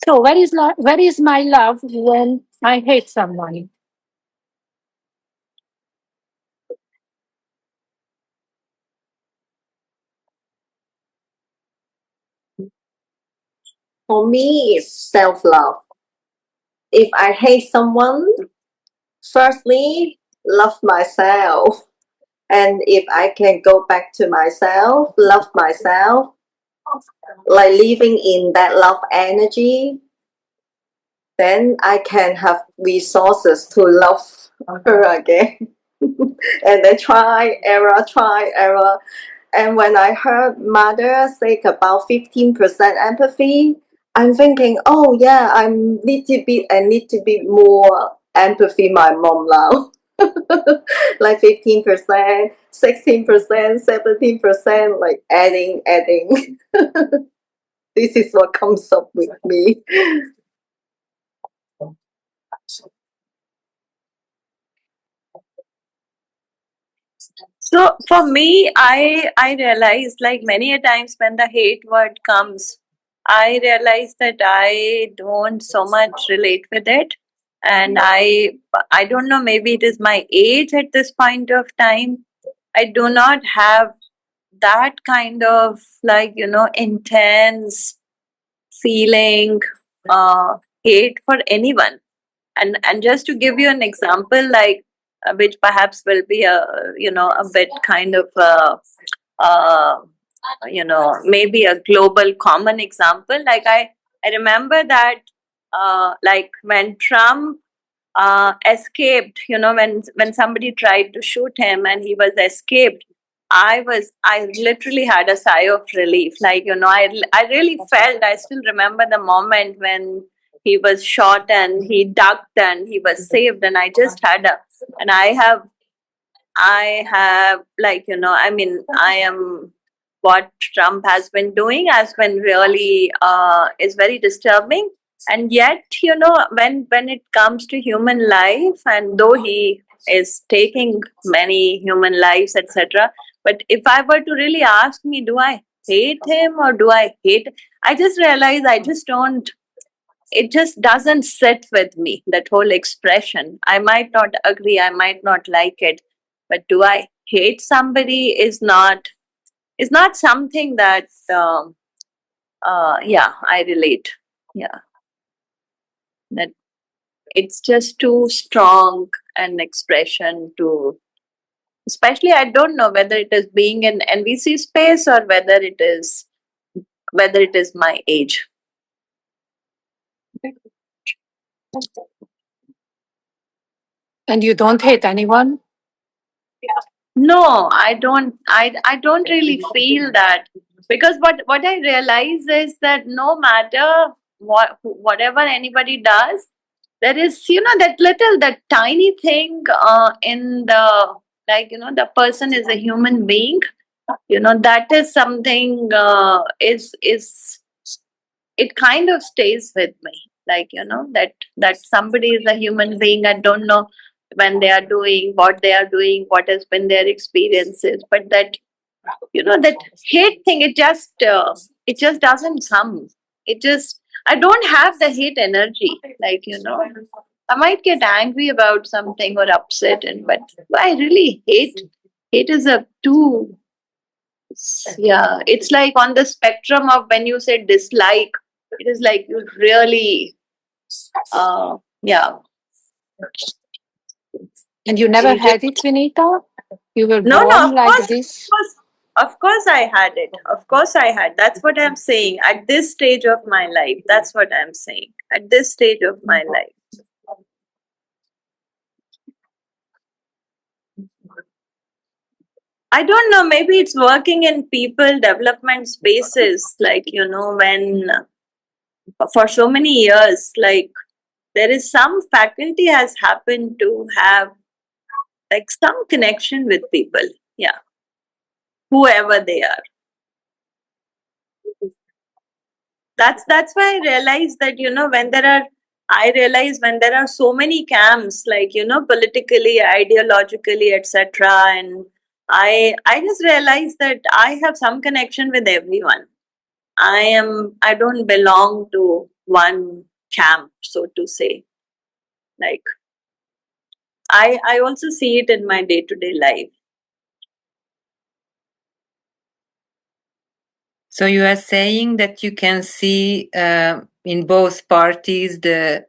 So where is my love when I hate someone? For me, it's self-love. If I hate someone, firstly, love myself. And if I can go back to myself, love myself, like living in that love energy, then I can have resources to love her again. And then try, error. And when I heard mother say about 15% empathy, I'm thinking, oh yeah, I need to be more empathy my mom now. Like 15%, 16%, 17%, like adding. This is what comes up with me. So for me, I realize, like many a times when the hate word comes, I realize that I don't so much relate with it. And I don't know, maybe it is my age at this point of time. I do not have that kind of, like, intense feeling, hate for anyone. And just to give you an example, like, which perhaps will be a bit kind of uh, maybe a global common example. Like, I remember that, like when Trump escaped, when somebody tried to shoot him and he was escaped, I literally had a sigh of relief. Like, I really felt, I still remember the moment when he was shot and he ducked and he was saved, and I just had a, and I have, like, I mean, I am, what Trump has been doing has been really is very disturbing. And yet, when it comes to human life, and though he is taking many human lives, etc., but if I were to really ask me, do I hate him or do I hate? I just realize I just don't. It just doesn't sit with me, that whole expression. I might not agree, I might not like it, but do I hate somebody is not something that yeah, I relate. Yeah, that it's just too strong an expression to, especially, I don't know whether it is being in NVC space or whether it is my age. And you don't hate anyone? No, I don't. I don't really feel that, because what I realize is that no matter whatever anybody does, there is, that tiny thing in the, like, the person is a human being. That is something, is it kind of stays with me. Like, that somebody is a human being. I don't know when they are doing what they are doing, what has been their experiences, but that, that hate thing, it just doesn't come. I don't have the hate energy. Like, I might get angry about something or upset, but I really hate is a too, yeah, it's like on the spectrum of, when you say dislike, it is like you really, yeah. And you never had it, Vinita? You were No, born of like course, this? of course I had it. Of course I had. That's what I'm saying. At this stage of my life, that's what I'm saying. At this stage of my life. I don't know, maybe it's working in people development spaces, like, when for so many years, like, there is some faculty has happened to have, like, some connection with people. Yeah. whoever they are. That's why I realized that, I realize when there are so many camps, like, politically, ideologically, etc., and I just realized that I have some connection with everyone. I don't belong to one camp, so to say. Like, I also see it in my day-to-day life. So you are saying that you can see in both parties the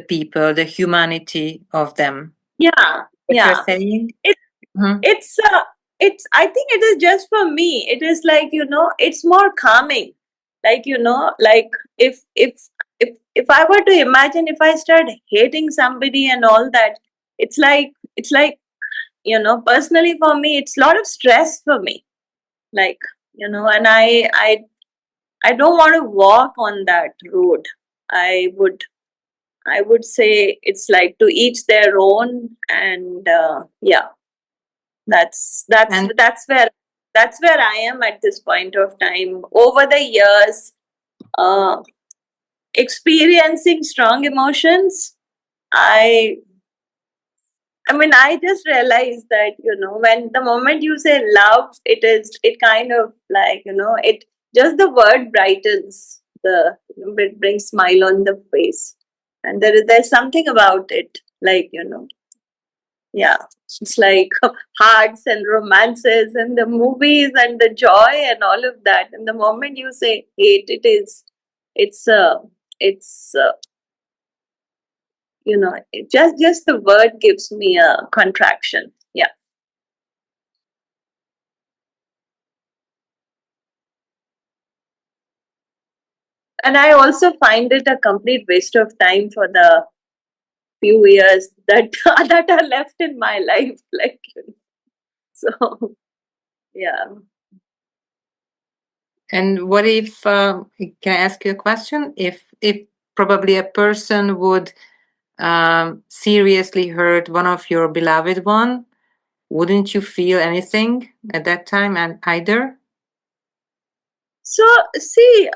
people, the humanity of them. Yeah, What yeah. you're saying? It's I think it is just for me. It is like, it's more calming. Like, like if I were to imagine, if I start hating somebody and all that, it's like, personally for me, it's a lot of stress for me. Like, and I don't want to walk on that road. I would say it's like to each their own, and yeah, that's where I am at this point of time. Over the years, uh, experiencing strong emotions, I mean, I just realized that, when the moment you say love, it kind of like, it just the word brightens it brings smile on the face. And there's something about it, like, yeah, it's like hearts and romances and the movies and the joy and all of that. And the moment you say hate, it's, just the word gives me a contraction. Yeah. And I also find it a complete waste of time for the few years that that are left in my life. Like, so, yeah. And what if, can I ask you a question? If probably a person would seriously hurt one of your beloved one, wouldn't you feel anything at that time and either? So, see,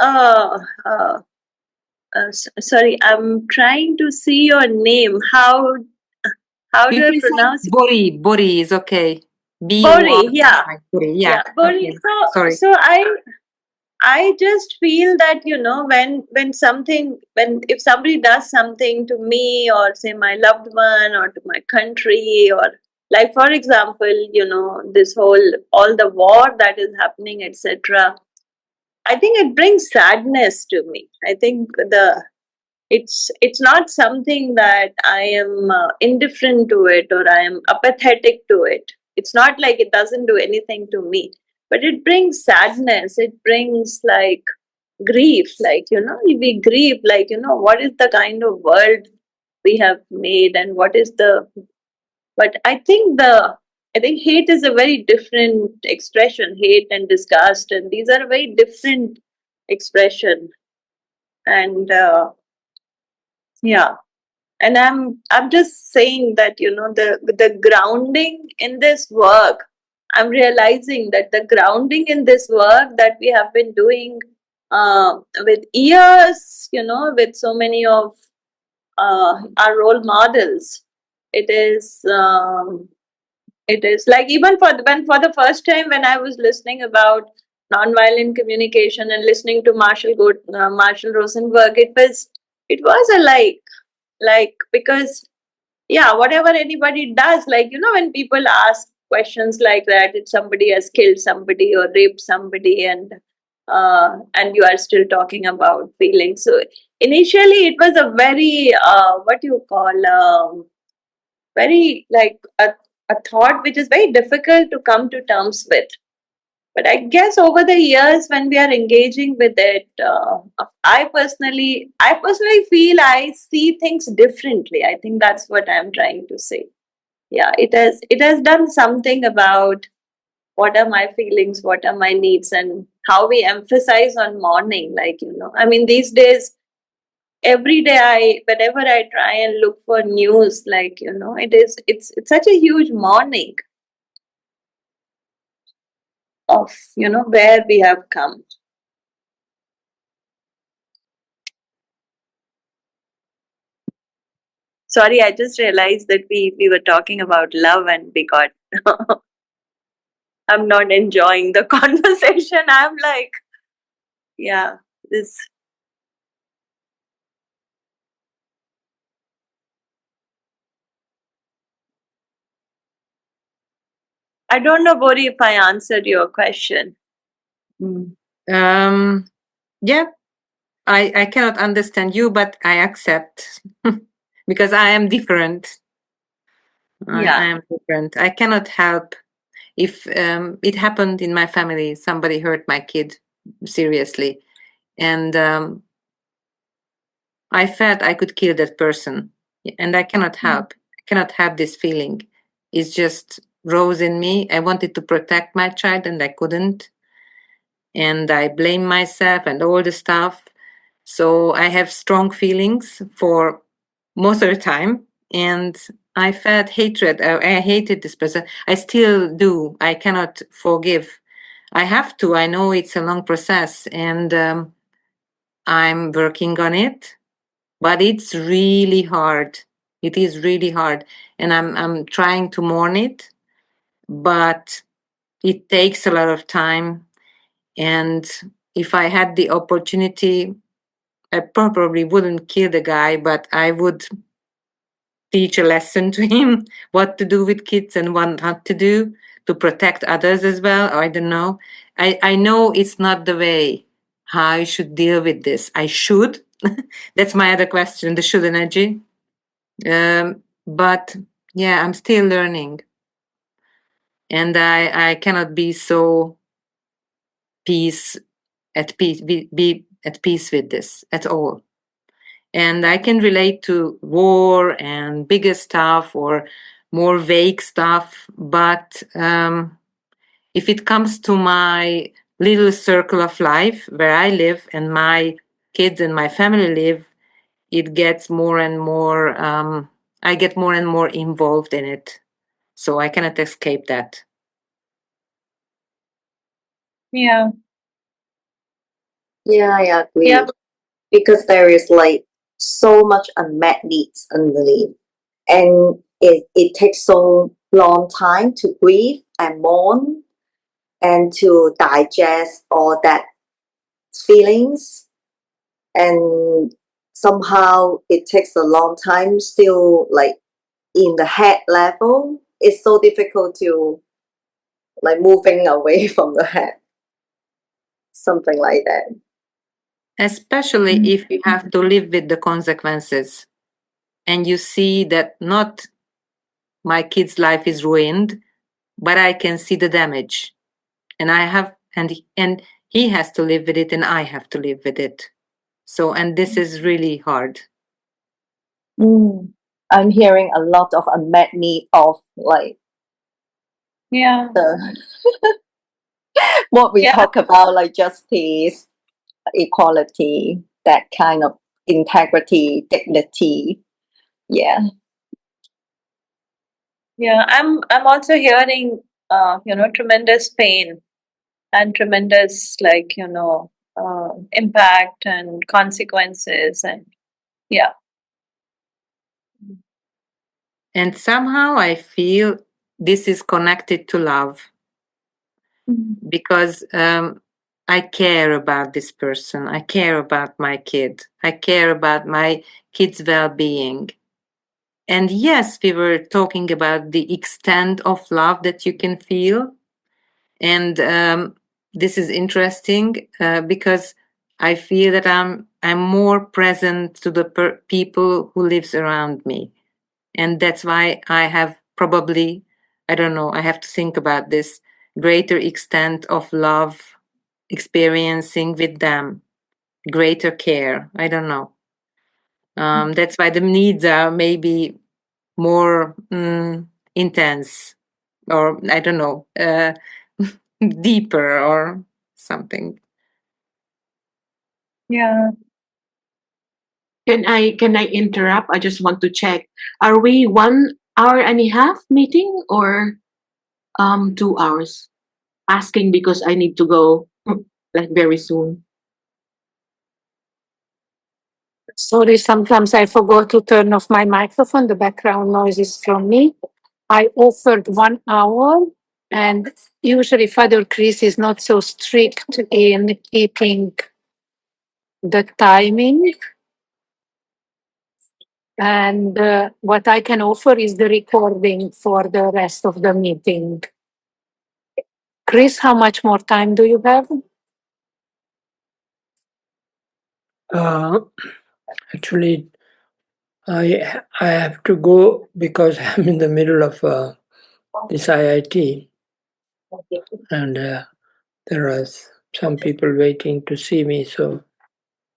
sorry, I'm trying to see your name. How do I pronounce it? Bori is okay. Bori, yeah. Bori, Yeah, Bori. Okay. Sorry. So I just feel that, when if somebody does something to me, or say my loved one, or to my country, or like, for example, this all the war that is happening, etc., I think it brings sadness to me. I think it's not something that I am indifferent to it, or I am apathetic to it. It's not like it doesn't do anything to me, but it brings sadness. It brings like grief. Like, we grieve, like, what is the kind of world we have made, and what is the. But I think hate is a very different expression. Hate and disgust, and these are very different expression. And yeah. And I'm just saying that, the grounding in this work, I'm realizing that the grounding in this work that we have been doing with years, with so many of our role models, it is like, even for the first time, when I was listening about nonviolent communication and listening to Marshall Rosenberg, it was a because, yeah, whatever anybody does, like, when people ask questions like that, if somebody has killed somebody or raped somebody, and you are still talking about feelings. So initially it was a very what you call very like a thought which is very difficult to come to terms with. But I guess over the years, when we are engaging with it, I personally feel I see things differently. I think that's what I'm trying to say. Yeah, it has done something about what are my feelings, what are my needs, and how we emphasize on mourning. Like, I mean, these days, every day, whenever I try and look for news, like, it's such a huge mourning. of where we have come. Sorry, I just realized that we were talking about love and we got I'm not enjoying the conversation. I'm like, yeah, this. I don't know, Bori, if I answered your question. Yeah, I cannot understand you, but I accept because I am different. I am different. I cannot help if it happened in my family. Somebody hurt my kid seriously, and I felt I could kill that person, and I cannot help. I cannot have this feeling. It's just rose in me. I wanted to protect my child, and I couldn't, and I blame myself and all the stuff. So I have strong feelings for most of the time, and I felt hatred. I hated this person. I still do. I cannot forgive. I have to. I know it's a long process, and I'm working on it. But it's really hard. It is really hard, and I'm trying to mourn it, but it takes a lot of time. And if I had the opportunity, I probably wouldn't kill the guy, but I would teach a lesson to him what to do with kids and what not to do to protect others as well. I don't know. I know it's not the way how I should deal with this. I should. That's my other question, the should energy. But yeah, I'm still learning. And I cannot be so peace at peace be at peace with this at all. And I can relate to war and bigger stuff or more vague stuff. But if it comes to my little circle of life where I live and my kids and my family live, it gets more and more, I get more and more involved in it. So I cannot escape that. Yeah. Yeah, I agree. Yeah. Because there is like so much unmet needs underneath. And it takes so long time to grieve and mourn and to digest all that feelings. And somehow it takes a long time still like in the head level. It's so difficult to like moving away from the head. Something like that. Especially if you have to live with the consequences and you see that not my kid's life is ruined, but I can see the damage. And I have and he has to live with it and I have to live with it. So and this is really hard. I'm hearing a lot of unmet need of like the what we talk about, like justice, equality, that kind of integrity, dignity. Yeah. Yeah, I'm also hearing tremendous pain and tremendous impact and consequences and yeah. And somehow I feel this is connected to love because I care about this person. I care about my kid. I care about my kid's well-being. And yes, we were talking about the extent of love that you can feel. And this is interesting because I feel that I'm more present to the people who lives around me. And that's why I have probably, I don't know, I have to think about this greater extent of love experiencing with them, greater care. I don't know. That's why the needs are maybe more intense, or I don't know, deeper or something. Yeah. Can I interrupt? I just want to check. Are we 1 hour and a half meeting or 2 hours? asking because I need to go like very soon. Sorry, sometimes I forgot to turn off my microphone. The background noise is from me. I offered 1 hour, and usually Father Chris is not so strict in keeping the timing. And what I can offer is the recording for the rest of the meeting. Chris, how much more time do you have? Actually, I have to go because I'm in the middle of this IIT, and there are some people waiting to see me. So,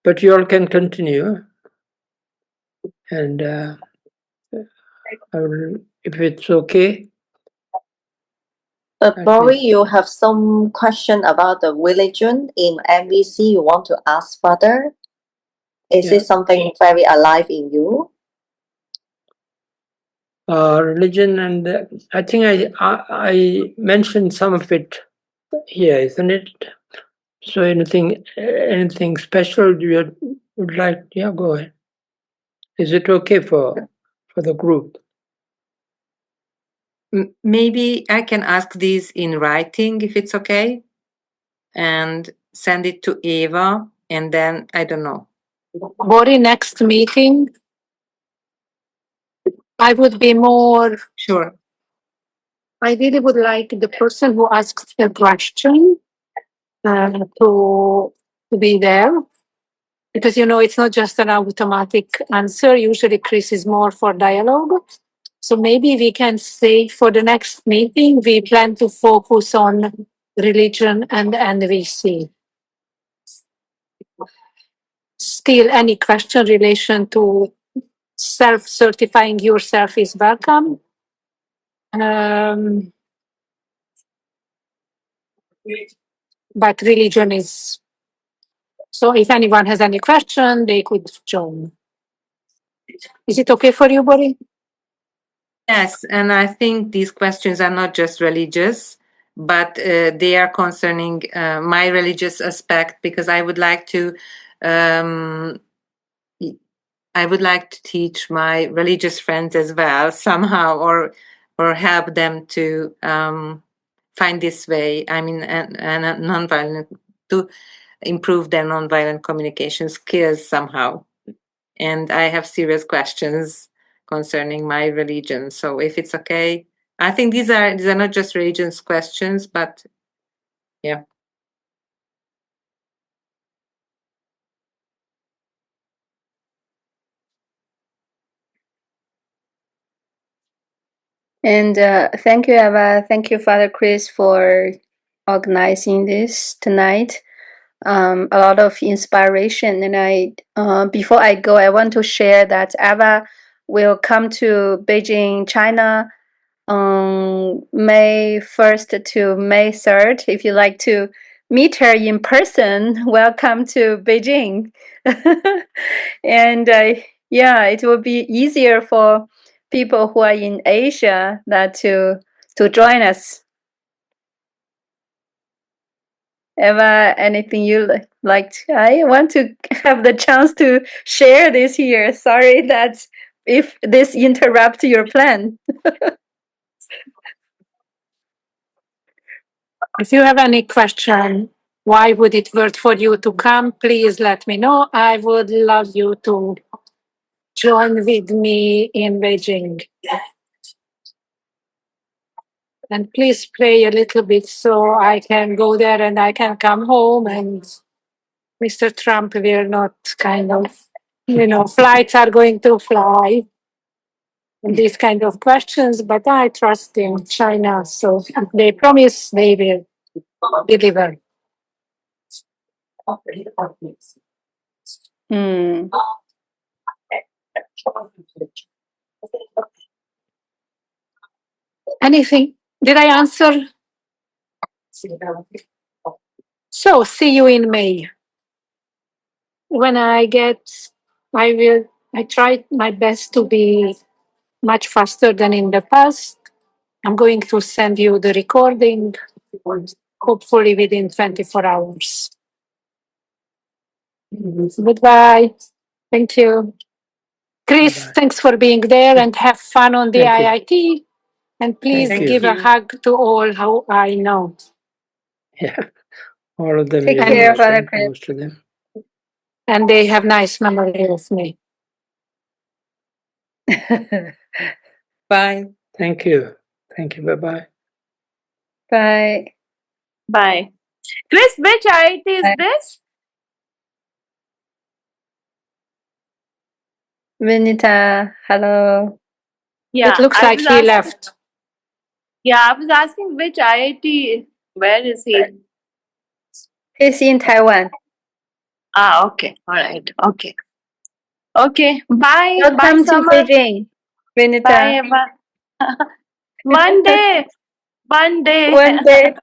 but you all can continue, and I will, if it's okay. Bori, you have some question about the religion in MVC you want to ask further? Is it something very alive in you? Religion, and I think I mentioned some of it here, isn't it? So anything special you would like? Yeah, go ahead. Is it okay for the group? Maybe I can ask these in writing if it's okay, and send it to Eva, and then I don't know. Bori, next meeting, I would be more. Sure. I really would like the person who asks the question to be there. Because, it's not just an automatic answer. Usually Chris is more for dialogue. So maybe we can say for the next meeting, we plan to focus on religion and NVC. Still, any question relation to self-certifying yourself is welcome. But religion is. So if anyone has any question, they could join. Is it okay for you, Bori? Yes, and I think these questions are not just religious, but they are concerning my religious aspect, because I would like to teach my religious friends as well somehow, or help them to find this way. I mean, and nonviolent, to improve their nonviolent communication skills somehow. And I have serious questions concerning my religion. So if it's okay, I think these are not just religious questions, but yeah. And thank you, Eva. Thank you, Father Chris, for organizing this tonight. A lot of inspiration. And before I go, I want to share that Eva will come to Beijing, China, on May 1st to May 3rd. If you like to meet her in person, welcome to Beijing. And it will be easier for people who are in Asia to join us. Eva, anything you like? I want to have the chance to share this here. Sorry that if this interrupts your plan. If you have any question, why would it work for you to come? Please let me know. I would love you to join with me in Beijing. And please pray a little bit so I can go there and I can come home, and Mr. Trump will not flights are going to fly and these kind of questions, but I trust in China. So if they promise, they will deliver. Anything? Did I answer? So see you in May. When I try my best to be much faster than in the past. I'm going to send you the recording. hopefully within 24 hours. Goodbye. Thank you. Chris, Bye-bye. thanks for being there and have fun on the Thank you. IIT. And please Thank give you. a hug to all who I know. Yeah, all of them Take will care, know, Father so Chris. most of them. And they have nice memory of me. Bye. Thank you. Thank you. Bye-bye. Bye. Bye. Chris, which IIT is Bye. this? Vinita, hello. It looks I like was he asking, left. I was asking which IIT, where is he? He's in Taiwan. Ah, okay. All right. Okay. Okay. Bye. Bye, Welcome to Summer. Beijing, Vinita. Bye, Eva. Monday. Monday. One day.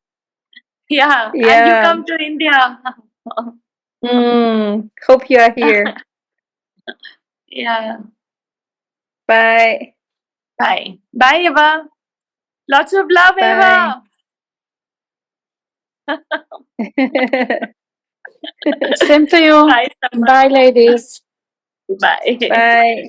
Yeah. And you Yeah. come to India. Hope you are here. Yeah. Bye. Bye. Bye, Eva. Lots of love, Bye. Eva. Same to you. Bye, Summer. Bye, ladies. Bye. Bye.